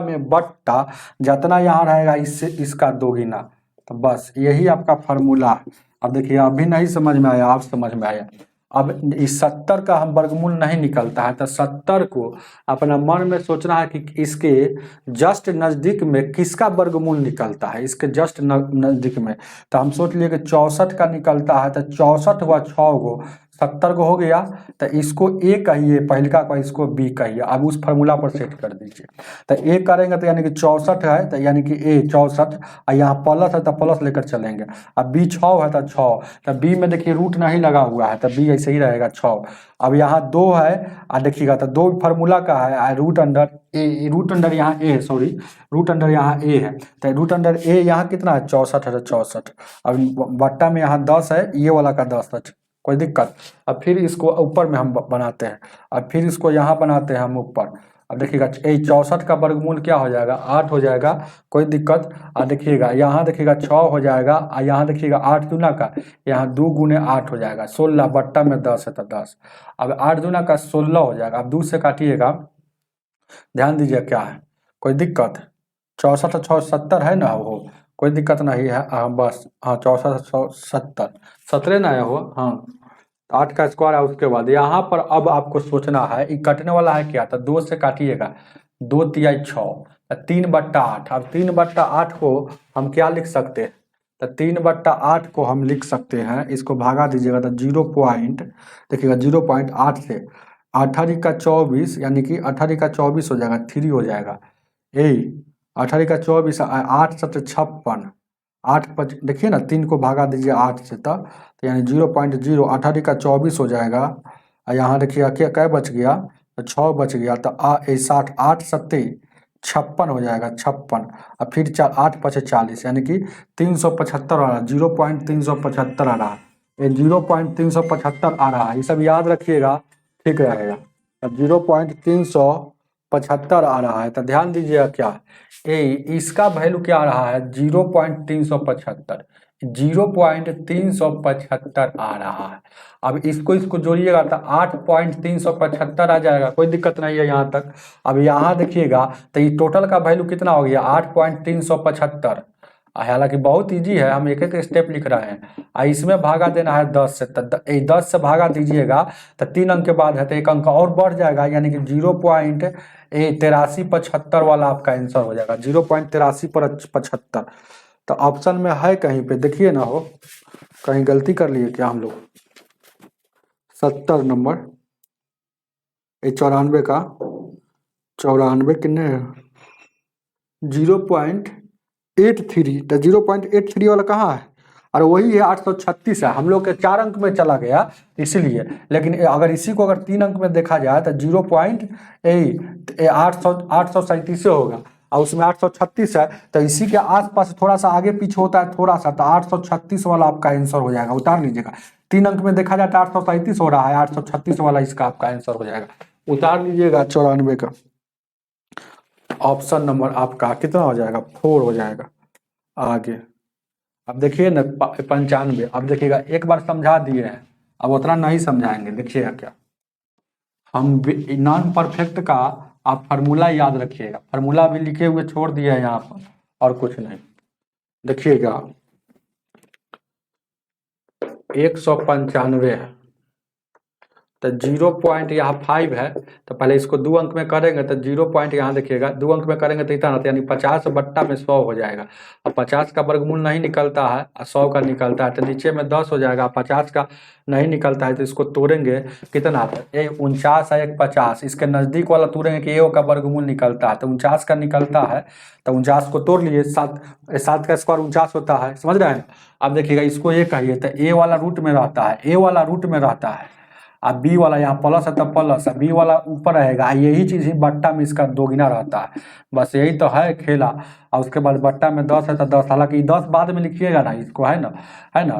में बट्टा जितना यहाँ रहेगा इससे इसका दोगुना, तो बस यही आपका फार्मूला है। अब देखिए अभी नहीं समझ में आया, आप समझ में आया। अब इस 70 का हम वर्गमूल नहीं निकलता है तो 70 को अपना मन में सोचना है कि इसके जस्ट नज़दीक में किसका वर्गमूल निकलता है, इसके जस्ट नज़दीक में। तो हम सोच लिए कि 64 का निकलता है, तो 64 व 6 को 70 को हो गया, तो इसको ए कहिए पहलका को, इसको बी कहिए। अब उस फार्मूला पर सेट कर दीजिए। तो ए करेंगे तो यानी कि 64 है, तो यानी कि ए 64, और यहाँ प्लस है तो प्लस लेकर चलेंगे। अब बी 6 है तो 6, तो बी में देखिए रूट नहीं लगा हुआ है तो बी ऐसे ही रहेगा 6। अब यहाँ 2 है और देखिएगा तो 2 फार्मूला का है, रूट अंडर ए, रूट अंडर यहाँ ए, सॉरी रूट अंडर यहाँ ए है, तो रूट अंडर ए यहाँ कितना है 64 है तो 64। अब बट्टा में यहाँ 10 है, ये वाला का 10 है, कोई दिक्कत। अब फिर इसको ऊपर में हम बनाते हैं, अब फिर इसको यहाँ बनाते हैं हम ऊपर। अब देखिएगा 64 का वर्गमूल क्या हो जाएगा 8 हो जाएगा, कोई दिक्कत। और देखिएगा यहाँ देखिएगा 6 हो जाएगा, और यहाँ देखिएगा 8 दूना का, यहाँ 2 गुने 8 हो जाएगा 16, बट्टा में 10 है तो 10। अब 8 दूना का 16 हो जाएगा। अब 2 से काटिएगा, ध्यान दीजिए क्या है, कोई दिक्कत। 64 6 70 है ना, वो कोई दिक्कत नहीं है। बस हाँ 64 70 17 ना है वो, हाँ 8 का स्क्वायर है। उसके बाद यहाँ पर अब आपको सोचना है ये कटने वाला है क्या, तो 2 से काटिएगा, 2 तिहाई 6, 3/8। अब 3/8 को हम क्या लिख सकते हैं, तो 3/8 को हम लिख सकते हैं, इसको भागा दीजिएगा तो 0. देखिएगा 0.8 से 18 का 24, यानी कि 18 का 24 हो जाएगा, 3 हो जाएगा। 18 का 24, 8 7 56, 8 देखिए ना 3 को भागा दीजिए 8 से, तब तो यानी 0.0, 18 का 24 हो जाएगा। और यहाँ देखिए क्या बच गया, तो 6 बच गया, तो 60 8 7 56 हो जाएगा 56। और फिर 8 5 40, यानी कि 375 आ रहा, 0.375 आ रहा, ये 0.375 आ रहा है, ये सब याद रखिएगा, ठीक रहेगा। अब 0.375 आ रहा है, तो ध्यान दीजिएगा क्या इसका वैल्यू क्या आ रहा है 0.375, 0.375 आ रहा है। अब इसको जोड़िएगा तो 8.375 आ जाएगा, कोई दिक्कत नहीं है यहाँ तक। अब यहाँ देखिएगा तो ये टोटल का वैल्यू कितना हो गया 8.375। हालांकि बहुत इजी है, हम एक एक स्टेप लिख रहे हैं। इसमें भागा देना है 10 से, 10 से भागा दीजिएगा तो 3 अंक के बाद है तो 1 अंक और बढ़ जाएगा, यानी कि 0.8375 वाला आपका आंसर हो जाएगा, 0.8375। तो ऑप्शन में है कहीं पे देखिए ना, हो कहीं गलती कर लिए क्या हम लोग। 70 नंबर, 94 का 94 कितने 0.83, तो 0.83 वाला कहाँ है, और वही है 836 है, हम लोग के 4 अंक में चला गया इसलिए। लेकिन अगर इसी को अगर 3 अंक में देखा जाए तो 0.837 होगा, और उसमें 836 है, तो इसी के आसपास थोड़ा सा आगे पीछे होता है थोड़ा सा, तो 836 वाला आपका आंसर हो जाएगा, उतार लीजिएगा। 3 अंक में देखा जाए तो 837 हो रहा है, 836 वाला इसका आपका आंसर हो जाएगा, उतार लीजिएगा 94 का। ऑप्शन नंबर आपका कितना हो जाएगा 4 हो जाएगा। आगे अब देखिए ना 95, अब देखिएगा एक बार समझा दिए हैं, अब उतना नहीं समझाएंगे। देखिएगा क्या, हम नॉन परफेक्ट का आप फार्मूला याद रखिएगा, फार्मूला भी लिखे हुए छोड़ दिए हैं यहाँ पर, और कुछ नहीं। देखिएगा 195 है, तो 0 पॉइंट यहाँ 5 है, तो पहले इसको 2 अंक में करेंगे तो 0 पॉइंट यहाँ देखिएगा 2 अंक में करेंगे तो इतना रहता है, यानी 50 बट्टा में 100 हो जाएगा। अब 50 का वर्गमूल नहीं निकलता है और 100 का निकलता है, तो नीचे में 10 हो जाएगा। 50 का नहीं निकलता है तो इसको तोड़ेंगे, कितना ए 49 है 1 50, इसके नज़दीक वाला तोड़ेंगे कि ए का वर्गमूल निकलता है, तो 49 का निकलता है, तो 49 को तोड़ लिए। 7 का स्क्वायर 49 होता है, समझ रहे हैं। अब देखिएगा इसको ए कहिए तो ए वाला रूट में रहता है, ए वाला रूट में रहता है, अब बी वाला यहाँ प्लस है तो प्लस है, बी वाला ऊपर रहेगा, यही चीज़ ही बट्टा में इसका दोगुना रहता है, बस यही तो है खेला। और उसके बाद बट्टा में 10 है तो 10, हालांकि 10 बाद में लिखिएगा ना इसको, है ना,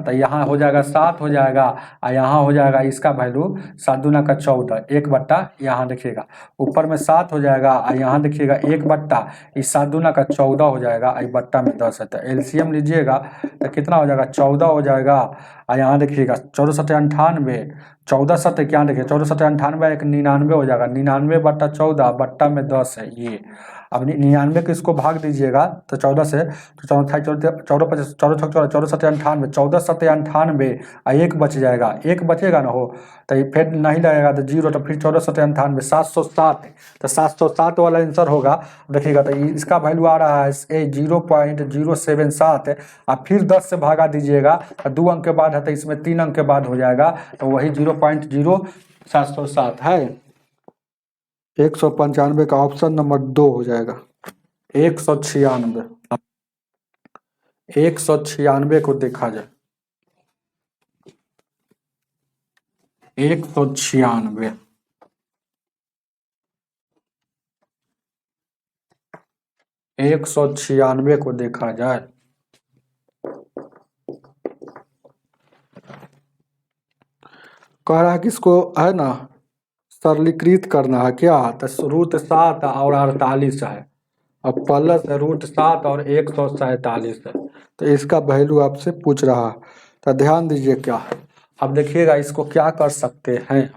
तो यहाँ हो जाएगा 7 हो जाएगा, और यहाँ हो जाएगा इसका वैल्यू 7 दूना का 14, 1 बट्टा यहाँ देखिएगा ऊपर में 7 हो जाएगा, और यहाँ देखिएगा 1 बट्टा इस 7 दूना का 14 हो जाएगा, और बट्टा में 10 है, तो एलसीएम लीजिएगा तो कितना हो जाएगा 14 हो जाएगा। और यहाँ देखिएगा 14 सत्ते 98, 14 सत्ते क्या देखिए 14 सत्ते 98, 1 99 हो जाएगा, 99 बट्टा 14 बट्टा में 10 है ये। अब 99 को इसको भाग दीजिएगा तो 14 से, तो 14 सत्ते 98, 14 सत्ते 98, और 1 बच जाएगा, 1 बचेगा ना हो तो ये फिर नहीं लगेगा तो 0, तो फिर 14 सत्ते 98 707, तो 707 वाला आंसर होगा। देखिएगा तो इसका वैल्यू आ रहा है 0.077, और फिर 10 से भागा दीजिएगा, 2 अंक के बाद है तो इसमें 3 अंक के बाद हो जाएगा, तो वही 0.0707 है। 195 का ऑप्शन नंबर 2 हो जाएगा। 196 को देखा जाए, 196 196 को देखा जाए, कह रहा है कि इसको है ना सरलीकृत करना है क्या, तो रूट 7 और 48 है, अब प्लस रूट 7 और 147 है, तो इसका वैल्यू आपसे पूछ रहा है, तो ध्यान दीजिए क्या है। अब देखिएगा इसको क्या कर सकते हैं,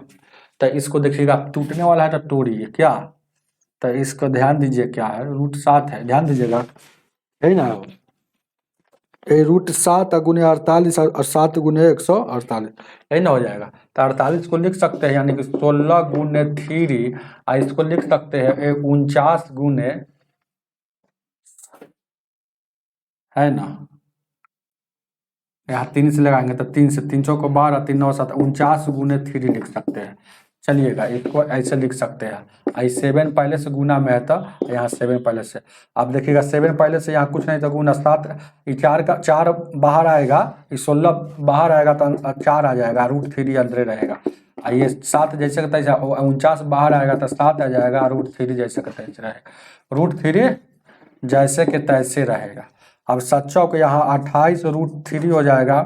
तो इसको देखिएगा टूटने वाला है तो तोड़िए क्या, तो इसको ध्यान दीजिए क्या है, रूट 7 है, ध्यान दीजिएगा, है ना, ये रूट 7 गुने 48 और 7 गुने 148, यही ना हो जाएगा। तो 48 को लिख सकते हैं यानी कि 16 गुने 3, और इसको लिख सकते हैं 49 गुने, है ना, यहाँ 3 से लगाएंगे तो 3 से 3 चौको 12, 3 9 7, 49 गुने 3 लिख सकते हैं। चलिएगा इसको ऐसे लिख सकते हैं, आई 7 पहले से गुना में है तो यहाँ 7 पहले से, अब देखिएगा 7 पहले से यहाँ कुछ नहीं तो गुना 7, 4 का 4 बाहर आएगा, 16 बाहर आएगा तो 4 आ जाएगा, रूट 3 अंदर रहेगा, ये 7 जैसे का तैसे 49 बाहर आएगा तो 7 आ जाएगा, रूट 3 जैसे का तैसे रहेगा, रूट 3 जैसे के तैसे रहेगा। अब 7 चौक यहाँ 28 रूट 3 हो जाएगा,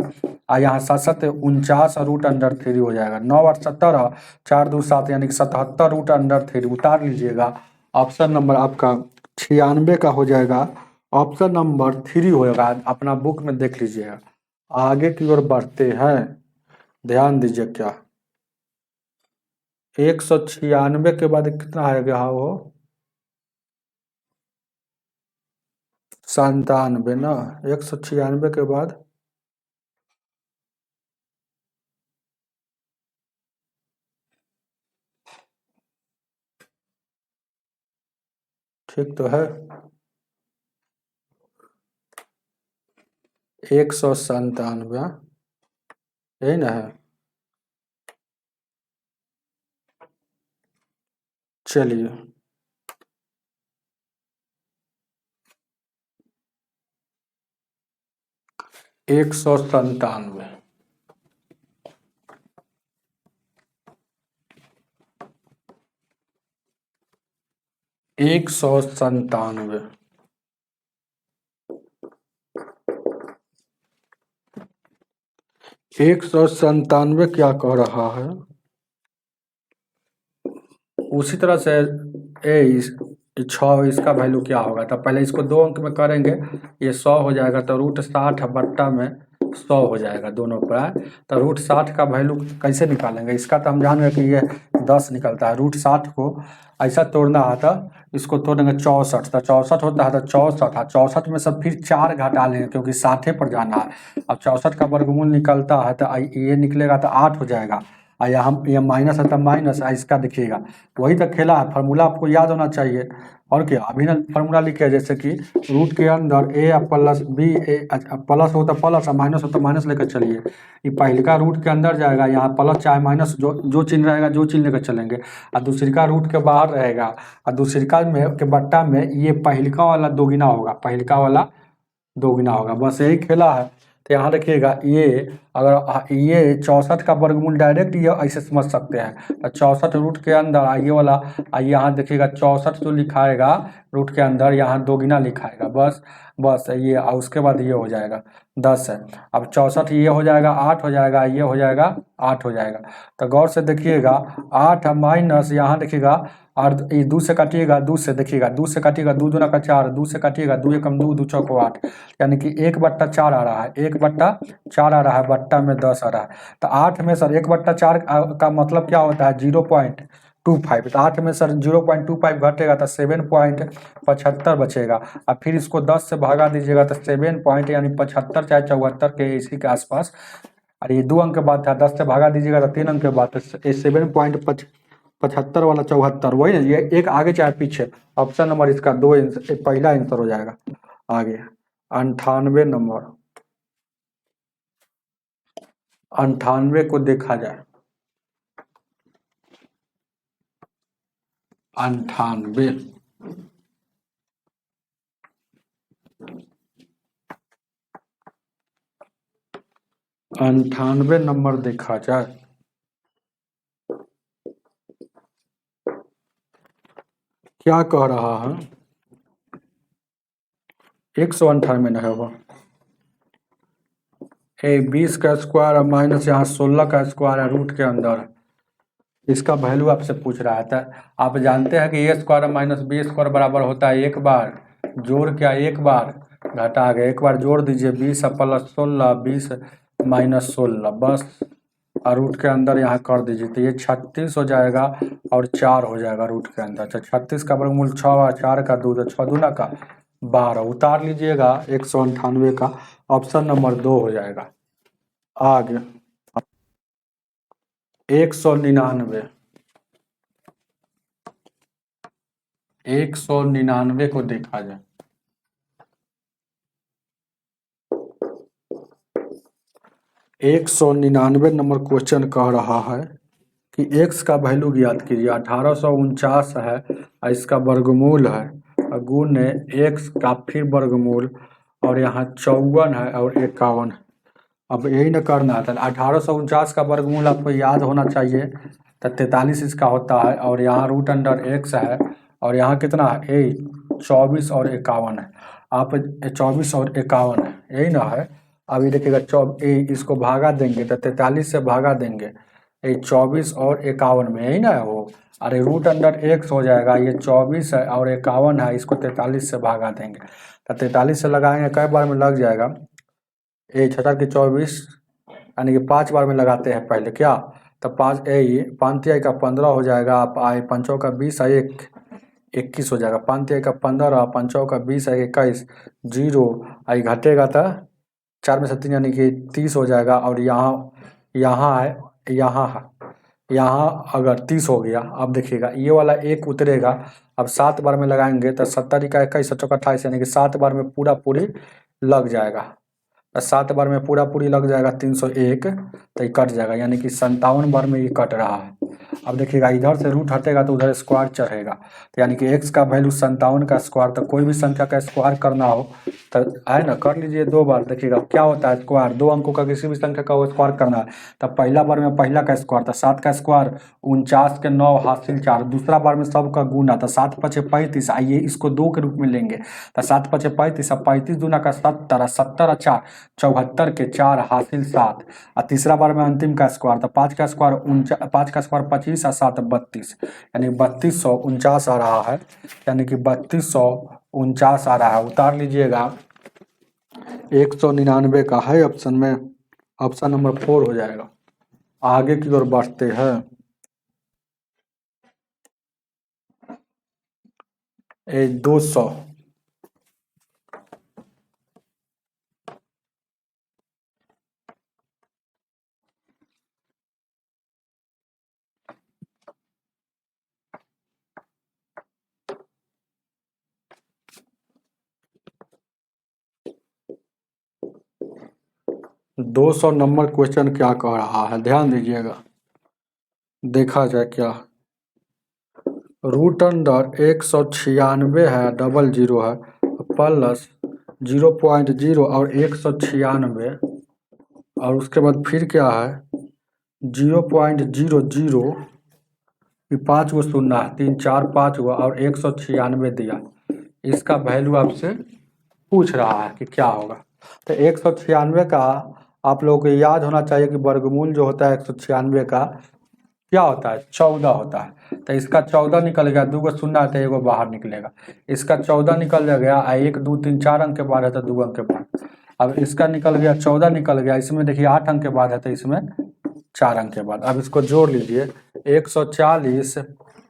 और यहाँ 7 7 49 रूट अंडर 3 हो जाएगा, 9 और 17 4 2 7 यानी कि 77 रूट अंडर 3 उतार लीजिएगा। ऑप्शन नंबर आपका 96 का हो जाएगा, ऑप्शन नंबर 3 होगा, अपना बुक में देख लीजिएगा। आगे की ओर बढ़ते हैं, ध्यान दीजिए क्या 196 के बाद कितना आएगा वो 97 ना, 196 के बाद ठीक तो है 197, यही ना है। चलिए 197, 197, 197 क्या कह रहा है, उसी तरह से इसका वैल्यू क्या होगा, तो पहले इसको 2 अंक में करेंगे, ये 100 हो जाएगा, तो रूट 60 बट्टा में 100 हो जाएगा दोनों पर, तो रूट 60 का वैल्यू कैसे निकालेंगे, इसका तो हम जान रहे कि ये 10 निकलता है। रूट 60 को ऐसा तोड़ना है तो इसको तोड़ेंगे 64, तो 64 होता है तो 64, 64 में सब फिर 4 घटा लेंगे क्योंकि 60 पर जाना है। अब 64 का वर्गमूल निकलता है तो ये निकलेगा तो 8 हो जाएगा, और यहाँ ये माइनस है तो माइनस, इसका देखिएगा वही तो खेला है। फार्मूला आपको याद होना चाहिए, और क्या अभी ना फार्मूला लिखे जैसे कि रूट के अंदर ए प्लस बी, ए प्लस हो तो प्लस और माइनस हो तो माइनस लेकर चलिए। ये पहले का रूट के अंदर जाएगा, यहाँ प्लस चाहे माइनस जो चिन्ह रहेगा जो चिन्ह लेकर चलेंगे, और दूसरी का रूट के बाहर रहेगा, और दूसरी का में के बट्टा में ये पहलिका वाला दोगुना होगा, पहलिका वाला दोगुना होगा। बस यही खेला है। तो यहाँ देखिएगा ये अगर ये 64 का वर्गमूल डायरेक्ट ये ऐसे समझ सकते हैं, तो 64 रूट के अंदर आइए वाला, आइए यहाँ देखिएगा 64 जो लिखाएगा रूट के अंदर यहाँ दोगुना लिखाएगा, बस ये, और उसके बाद ये हो जाएगा 10 है। अब 64 ये हो जाएगा 8 हो जाएगा, ये हो जाएगा 8 हो जाएगा। तो गौर से देखिएगा 8 माइनस यहाँ देखिएगा, और ये 2 से काटिएगा, 2 से देखिएगा, 2 से काटिएगा, 2 दूना का 4, 2 से काटिएगा, 2 एकम 2, 2 चौको 8, यानी कि 1/4 आ रहा है, 1/4 आ रहा है, बट्टा में 10 आ रहा है। तो 8 में सर 1/4 का मतलब क्या होता है 0.25, तो 8 में सर 0.25 घटेगा तो 7.75 बचेगा। अब फिर इसको 10 से भागा दीजिएगा तो 7 पॉइंट यानी 75 चाहे 74 के इसी के आसपास, और ये 2 अंक के बाद था, 10 से भागा दीजिएगा तो 3 अंक के बाद, तो 7.75 वाला 74, वही ना, ये एक आगे चाहे पीछे। ऑप्शन नंबर इसका पहला आंसर हो जाएगा। आगे 98 नंबर, 98 को देखा जाए, 98 नंबर देखा जाए, क्या कह रहा है 198 न है वो, 20 का स्क्वायर और माइनस यहाँ 16 का स्क्वायर है रूट के अंदर, इसका वैल्यू आपसे पूछ रहा है। तो आप जानते हैं कि ए स्क्वायर माइनस बी स्क्वायर बराबर होता है एक बार जोड़ क्या एक बार घटा गया, एक बार जोड़ दीजिए 20 प्लस 16, 20 माइनस 16, बस, और रूट के अंदर यहाँ कर दीजिए तो ये 36 हो जाएगा और 4 हो जाएगा रूट के अंदर। तो 36 का वर्गमूल 6, 4 का 2, तो 6 दूना का 12, उतार लीजिएगा 198 का, ऑप्शन नंबर 2 हो जाएगा। आगे 199, 199 को देखा जाए, 199 नंबर क्वेश्चन कह रहा है कि x का वैल्यू ज्ञात कीजिए। 1849 है, इसका वर्गमूल है, गुण x का फिर वर्गमूल, और यहाँ 54 है और 51 है। अब यही न करना है, 1849 का वर्गमूल आपको याद होना चाहिए, तो 43 इसका होता है, और यहाँ रूट अंडर x है, और यहाँ कितना है 24 और 51 है। आप 24 और 51 है, यही ना है। अभी देखिएगा इसको भागा देंगे तो 43 से भागा देंगे, ये 24 और 51 में, यही ना है वो। अरे रूट अंडर x हो जाएगा, ये 24 है और 51 है, इसको 43 से भागा देंगे, तो 43 से लगाएंगे कई बार में लग जाएगा, 6 के 24 यानी कि 5 बार में लगाते हैं पहले क्या, तो 5 का 15 हो जाएगा, आप 5 का 20 है 21 हो जाएगा, 5 का 15, 5 का 20 है 21, 0 आई घटेगा तो 4 में से 3 यानी कि 30 हो जाएगा, और यहाँ अगर 30 हो गया, अब देखिएगा ये वाला एक उतरेगा, अब 7 बार में लगाएंगे तो 70 का 21, 7 का 28 यानी कि 7 बार में पूरा पूरी लग जाएगा, 7 बार में पूरा पूरी लग जाएगा 301, तो ये कट जाएगा, यानी कि 57 बार में ये कट रहा है। अब देखिएगा इधर से रूट हटेगा तो उधर स्क्वायर चढ़ेगा, तो यानी कि x का वैल्यू 57 का स्क्वायर, तो कोई भी संख्या का स्क्वायर करना हो तो है ना, कर लीजिए 2 बार। देखिएगा क्या होता है स्क्वायर, 2 अंकों का किसी भी संख्या का स्क्वायर करना है, तो पहला बार में पहला का स्क्वायर, तो 7 का स्क्वायर 49 के 9 हासिल 4, दूसरा बार में सब का गुना, तो 7 5 35, आइए इसको 2 के रूप में लेंगे, तो 7 5 35, 35 दूना का 70, 70 4 74 के 4 हासिल 7, और तीसरा बार में अंतिम का स्क्वायर, तो 5 का स्क्वायर 25 और 7 32, यानी 3249 आ रहा है, यानी कि 3249 आ रहा है, उतार लीजिएगा 199 का है ऑप्शन में, ऑप्शन नंबर 4 हो जाएगा। आगे की ओर बढ़ते हैं, 200। दो सौ नंबर क्वेश्चन क्या कह रहा है, ध्यान दीजिएगा, देखा जाए क्या। रूट अंडर 196 है, डबल जीरो है, प्लस 0.0 और 196, और उसके बाद फिर क्या है 0.00, 5 गो शून्य है, 3 4 5 हुआ और 196 दिया। इसका वैल्यू आपसे पूछ रहा है कि क्या होगा। तो 196 का आप लोगों को याद होना चाहिए कि वर्गमूल जो होता है 196 का क्या होता है, 14 होता है। तो इसका 14 निकल गया, 2 गो शून्य है तो एगो बाहर निकलेगा। इसका 14 निकल गया, 1 2 3 4 अंक के बाद है तो 2 अंक के बाद। अब इसका निकल गया 14 निकल गया, इसमें देखिए 8 अंक के बाद है तो इसमें 4 अंक के बाद। अब इसको जोड़ लीजिए, 140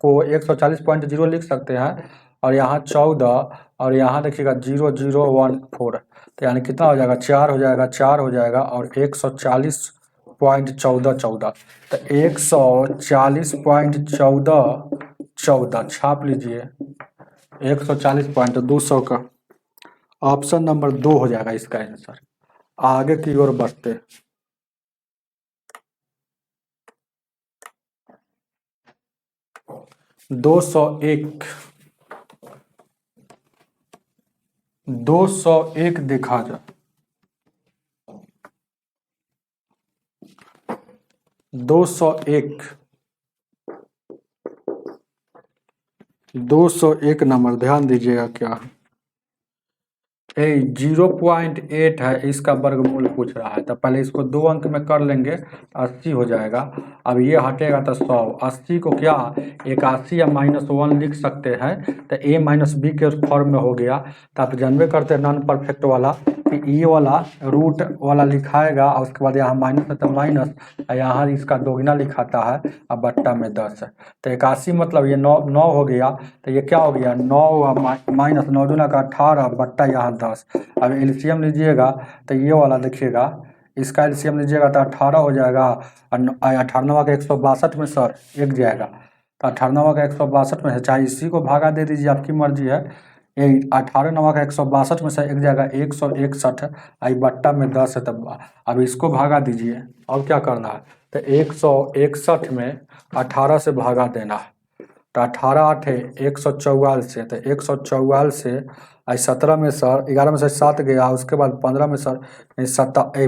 को 140.0 लिख सकते हैं, और यहाँ 14, और यहाँ देखिएगा 0014, तो यानी कितना हो जाएगा, 4 हो जाएगा, 4 हो जाएगा, और 140.1414, तो 140.1414 छाप लीजिए। 140.200 का ऑप्शन नंबर 2 हो जाएगा इसका आंसर। आगे की ओर बढ़ते, 201, 201 देखा जाए, 201, 201 नंबर, ध्यान दीजिएगा क्या 0.8 है, इसका वर्गमूल पूछ रहा है। तो पहले इसको 2 अंक में कर लेंगे, 80 हो जाएगा। अब ये हटेगा तो 100, 80 को क्या 81 या -1 लिख सकते हैं, तो a माइनस बी के फॉर्म में हो गया। तो आप जानबे करते हैं नॉन परफेक्ट वाला कि ये वाला रूट वाला लिखाएगा, और उसके बाद यहाँ माइनस है तो माइनस, यहाँ इसका दोगुना लिखाता है, और बट्टा में 10 है। तो 81 मतलब ये 9 हो गया, तो ये क्या हो गया 9 माइनस 9 दूना का 18 बट्टा यहाँ 10। अब एलसीएम लीजिएगा तो ये वाला देखिएगा, इसका एलसीएम लीजिएगा तो 18 हो जाएगा, और 98 का 162 में सर एक जाएगा, तो 98 का 162 में से चाहे इसी को भागा दे दीजिए, आपकी मर्जी है। ये 18 9 का 162 में से एक जाएगा 161, आई बट्टा में 10 है, तब अब इसको भागा दीजिए। और क्या करना है, तो 161 में 18 से भागा देना है, तो 18 8 144 है, तो 144 से 17 में सर 11 में से 7 गया, उसके बाद 15 में सर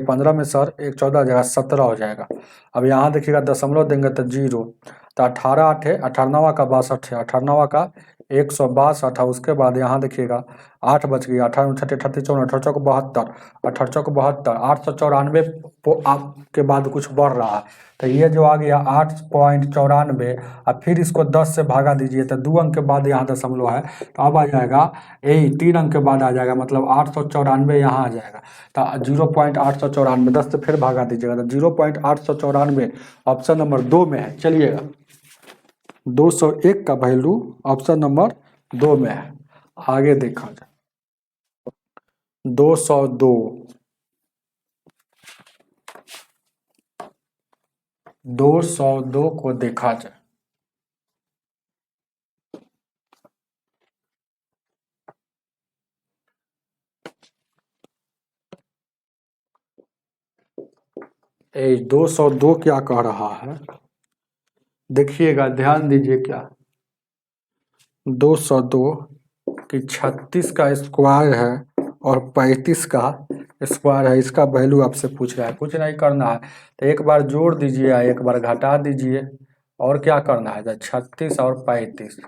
15 में सर 14 जगह 17 हो जाएगा। अब यहाँ देखिएगा दशमलव देंगे तो 0, तो 18 8 98 का 62 है, 98 का 162 है, उसके बाद यहाँ देखिएगा 8 बच गया, 18 6 38 54 18 चौक 72, 18 चौक 72, 894 के बाद कुछ बढ़ रहा है, तो ये जो आ गया 8.94, अब फिर इसको 10 से भागा दीजिए, तो 2 अंक के बाद यहाँ दशमलव है, तो अब आ जाएगा यही 3 अंक के बाद आ जाएगा, मतलब 894 यहाँ आ जाएगा। तो 0.894, 10 से फिर भागा दीजिएगा, तो 0.894 ऑप्शन नंबर 2 में है। चलिएगा 201 का वैल्यू ऑप्शन नंबर 2 में है। आगे देखा जाए 202, 202 को देखा जाए, ए 202 क्या कह रहा है, देखिएगा ध्यान दीजिए क्या 202 कि 36 का स्क्वायर है और 35 का स्क्वायर है, इसका वैल्यू आपसे पूछ रहा है। कुछ नहीं करना है, तो एक बार जोड़ दीजिए, एक बार घटा दीजिए, और क्या करना है 36 और 35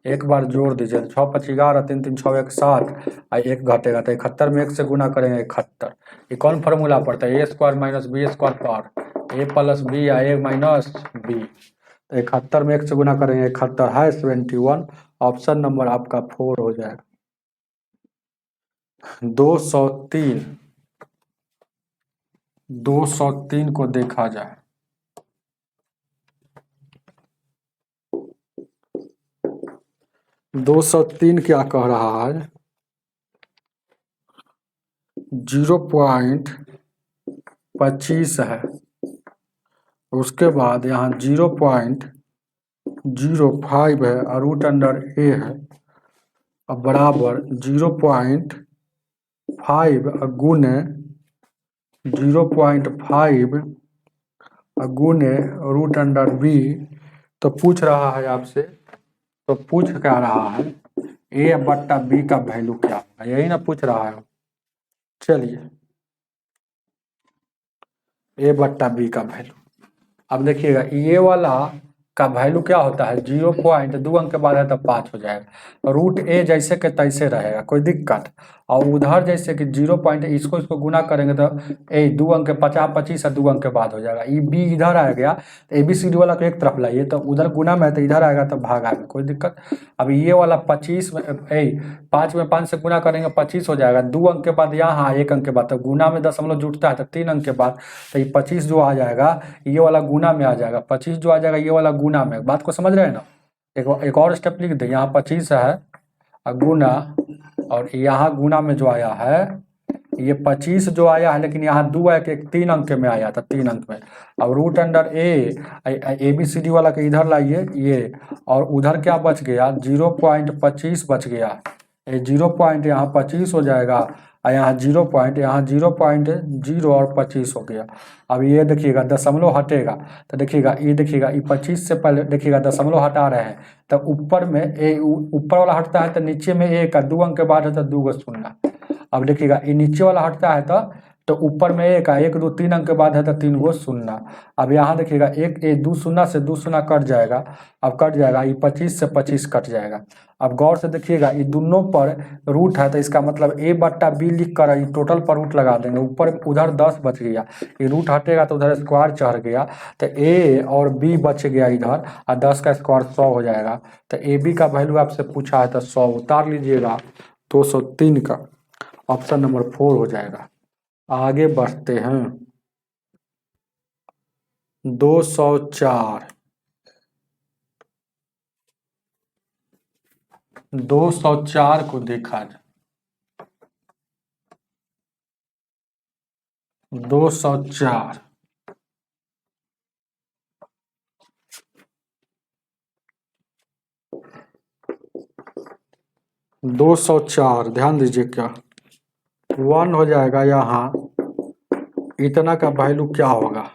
एक बार जोड़ दीजिए, 6 5 11 3 3 6 1 7, एक घटेगा तो 71 में 1 से गुना करेंगे 71। ये कौन फार्मूला पड़ता है, ए स्क्वायर माइनस बी स्क्वायर पर ए प्लस बी या ए माइनस बी, 71 में 1 से गुना करेंगे 71 है 71, ऑप्शन नंबर आपका 4 हो जाएगा। 203, 203 को देखा जाए, 203 क्या कह रहा है, 0.25 है। उसके बाद यहाँ 0.05 है और रूट अंडर ए है, अब बराबर 0.5 गुने 0.5 गुने रूट अंडर बी। तो पूछ रहा है आपसे, तो पूछ क्या रहा है, ए बट्टा बी का वैल्यू क्या होगा, यही ना पूछ रहा है। चलिए, ए बट्टा बी का वैल्यू, अब देखिएगा ये वाला का वैल्यू क्या होता है, 0.2 अंक के बाद है तो 5 हो जाएगा। रूट ए जैसे के तैसे रहेगा, कोई दिक्कत। और उधर जैसे कि 0 पॉइंट, इसको गुना करेंगे तो ए 2 अंक के 50-25 है, 2 अंक के बाद हो जाएगा। ये बी इधर आ गया तो ए बी सी डी वाला को एक तरफ लाइए, तो उधर गुना में है तो इधर आएगा तो भागा में, कोई दिक्कत। अब ये वाला 25 में 5 में 5 से गुना करेंगे 25 हो जाएगा, 2 अंक के बाद यहाँ 1 अंक के बाद, तो गुना में दशमलव जुटता है तो 3 अंक के बाद, तो ये 25 जो आ जाएगा ये वाला गुना में आ जाएगा, 25 जो आ जाएगा ये वाला गुना में। बात को समझ रहे हैं ना। एक और स्टेप लिख दे, यहाँ 25 है और गुना, और यहाँ गुना में जो आया है ये 25 जो आया है, लेकिन यहाँ 2 है कि 3 अंक में आया था, 3 अंक में। अब root under A B C D वाला के इधर लाइए ये, और उधर क्या बच गया, 0.25 बच गया। ये 0 यहाँ 25 हो जाएगा, और यहाँ 0.0 और 25 हो गया। अब ये देखिएगा दशमलव हटेगा, तो देखिएगा ये 25 से पहले देखिएगा दशमलव हटा रहे हैं, तो ऊपर में ऊपर वाला हटता है तो नीचे में 1 का 2 अंक के बाद है तो 2 शून्य। अब देखिएगा ये नीचे वाला हटता है तो ऊपर में 1 का 1 2 3 अंक के बाद है तो 3 शून्य। अब यहाँ देखिएगा 2 शून्य से 2 शून्य कट जाएगा, अब कट जाएगा, ये 25 से 25 कट जाएगा। अब गौर से देखिएगा ये दोनों पर रूट है, तो इसका मतलब ए बट्टा बी लिख कर ये टोटल पर रूट लगा देंगे। ऊपर उधर 10 बच गया, ये रूट हटेगा तो उधर स्क्वायर चढ़ गया, तो ए और बी बच गया इधर, और 10 का स्क्वायर 100 हो जाएगा। तो ए बी का वैल्यू आपसे पूछा है तो 100 उतार लीजिएगा, 203 का ऑप्शन नंबर 4 हो जाएगा। आगे बढ़ते हैं, 204 204 को देखा जाए, 204 204 ध्यान दीजिए, क्या 1 हो जाएगा, यहाँ इतना का वैल्यू क्या होगा।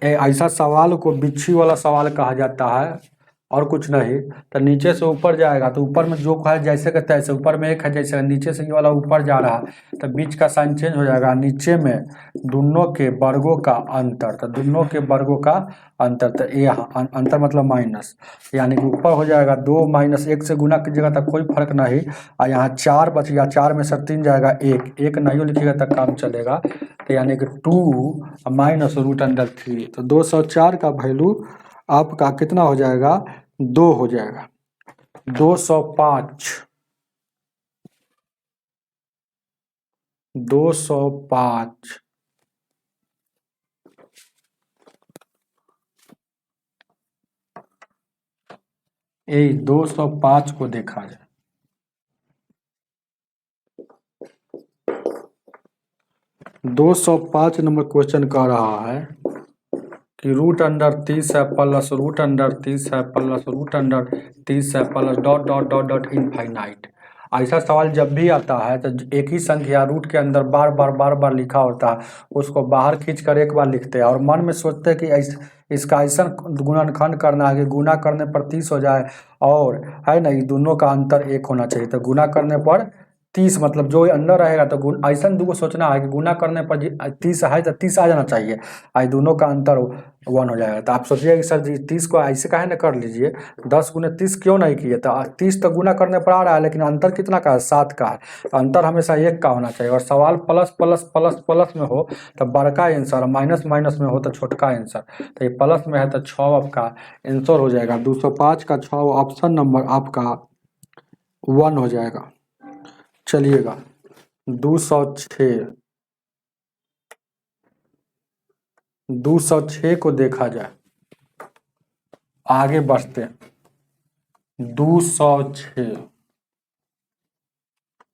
ऐसा सवाल को बिच्छी वाला सवाल कहा जाता है और कुछ नहीं। तो नीचे से ऊपर जाएगा तो ऊपर में जो है जैसे का तैसे, ऊपर में 1 है जैसे, नीचे से ये वाला ऊपर जा रहा है तो बीच का साइन चेंज हो जाएगा, नीचे में दोनों के वर्गों का अंतर, तो दोनों के वर्गों का अंतर, तो ये अंतर मतलब माइनस, यानी कि ऊपर हो जाएगा 2 माइनस 1 से गुना कीजिएगा तो कोई फर्क नहीं। और यहाँ 4 बच गया, 4 में से 3 जाएगा, 1 नहीं लिखिएगा तो काम चलेगा, तो यानी कि 2 माइनस रूट अंडर 3। तो 204 का वैल्यू आपका कितना हो जाएगा, 2 हो जाएगा। 205 205 205 को देखा जाए, 205 नंबर क्वेश्चन कह रहा है कि रूट अंडर 30 है प्लस रूट अंडर 30 है प्लस रूट अंडर 30 है plus dot dot dot dot infinite. ऐसा सवाल जब भी आता है तो एक ही संख्या रूट के अंदर बार बार लिखा होता है, उसको बाहर खींच कर एक बार लिखते हैं और मन में सोचते हैं कि इसका ऐसा गुणनखंड करना है कि गुना करने पर 30 हो जाए, और है ना, ये दोनों का अंतर 1 होना चाहिए। तो गुना करने पर 30 मतलब जो अंदर रहेगा, तो ऐसा दूगो सोचना है कि गुना करने पर 30 है तो 30 आ जाना चाहिए, आज दोनों का अंतर 1 हो जाएगा। तो आप सोचिए कि सर जी 30 को ऐसे काहे ना कर लीजिए, 10 गुने 30 क्यों नहीं किए, तो 30 तो गुना करने पर आ रहा है, लेकिन अंतर कितना का है, 7 का है, तो अंतर हमेशा 1 का होना चाहिए। और सवाल प्लस प्लस प्लस प्लस में हो तो बड़का आंसर, माइनस माइनस में हो तो छोटका आंसर, तो ये प्लस में है तो 6 आपका आंसर हो जाएगा। 205 का 6 ऑप्शन नंबर आपका 1 हो जाएगा। चलिएगा 206 206 को देखा जाए, आगे बढ़ते हैं। 206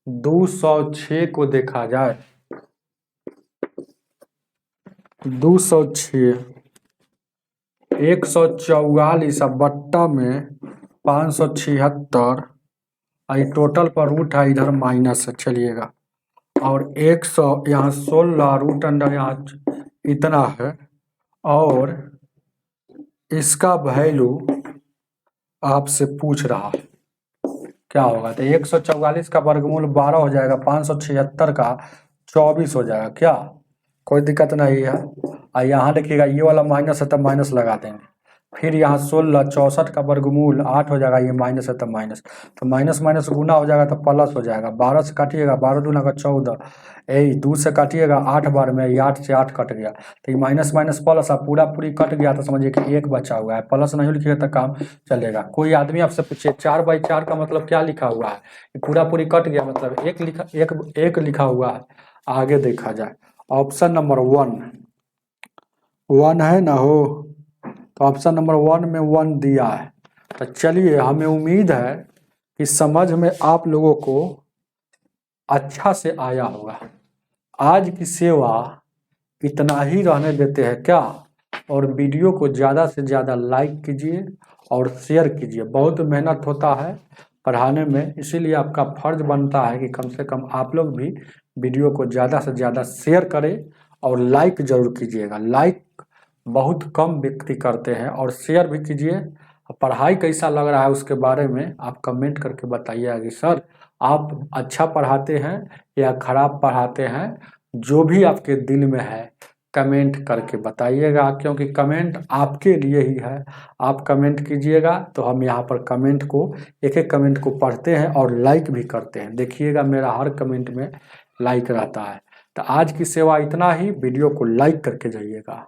206 को देखा जाए, 206 144 बट्टा में 576, टोटल पर रूट है, इधर माइनस है, चलिएगा। और 100 यहाँ 16 रूट अंडर यहाँ इतना है, और इसका वैल्यू आपसे पूछ रहा है क्या होगा। तो 144 का वर्गमूल 12 हो जाएगा, 576 का 24 हो जाएगा। क्या कोई दिक्कत नहीं है। और यहाँ देखिएगा ये वाला माइनस है तब माइनस लगा देंगे। फिर यहाँ 16 64 का वर्गमूल 8 हो जाएगा, ये माइनस है तब माइनस, तो माइनस माइनस गुना हो जाएगा तो प्लस हो जाएगा। 12 से काटिएगा, 12 दूना का 14, यही 2 से काटिएगा 8 बार में, ये 8 से 8 कट गया, तो ये माइनस माइनस प्लस, अब पूरा पूरी कट गया तो समझिए कि एक बचा हुआ है। प्लस नहीं लिखिएगा तो काम चलेगा। कोई आदमी आपसे पूछे 4/4 का मतलब क्या लिखा हुआ है, ये पूरा पूरी कट गया मतलब एक लिखा हुआ है। आगे देखा जाए, ऑप्शन नंबर 1 है ना हो, तो ऑप्शन नंबर 1 में 1 दिया है। तो चलिए, हमें उम्मीद है कि समझ में आप लोगों को अच्छा से आया होगा। आज की सेवा इतना ही रहने देते हैं क्या, और वीडियो को ज़्यादा से ज़्यादा लाइक कीजिए और शेयर कीजिए। बहुत मेहनत होता है पढ़ाने में, इसीलिए आपका फर्ज बनता है कि कम से कम आप लोग भी वीडियो को ज़्यादा से ज़्यादा शेयर करें और लाइक ज़रूर कीजिएगा। लाइक बहुत कम व्यक्ति करते हैं, और शेयर भी कीजिए। पढ़ाई कैसा लग रहा है उसके बारे में आप कमेंट करके बताइएगा कि सर आप अच्छा पढ़ाते हैं या खराब पढ़ाते हैं। जो भी आपके दिल में है कमेंट करके बताइएगा, क्योंकि कमेंट आपके लिए ही है। आप कमेंट कीजिएगा तो हम यहाँ पर कमेंट को, एक एक कमेंट को पढ़ते हैं और लाइक भी करते हैं। देखिएगा मेरा हर कमेंट में लाइक रहता है। तो आज की सेवा इतना ही, वीडियो को लाइक करके जाइएगा।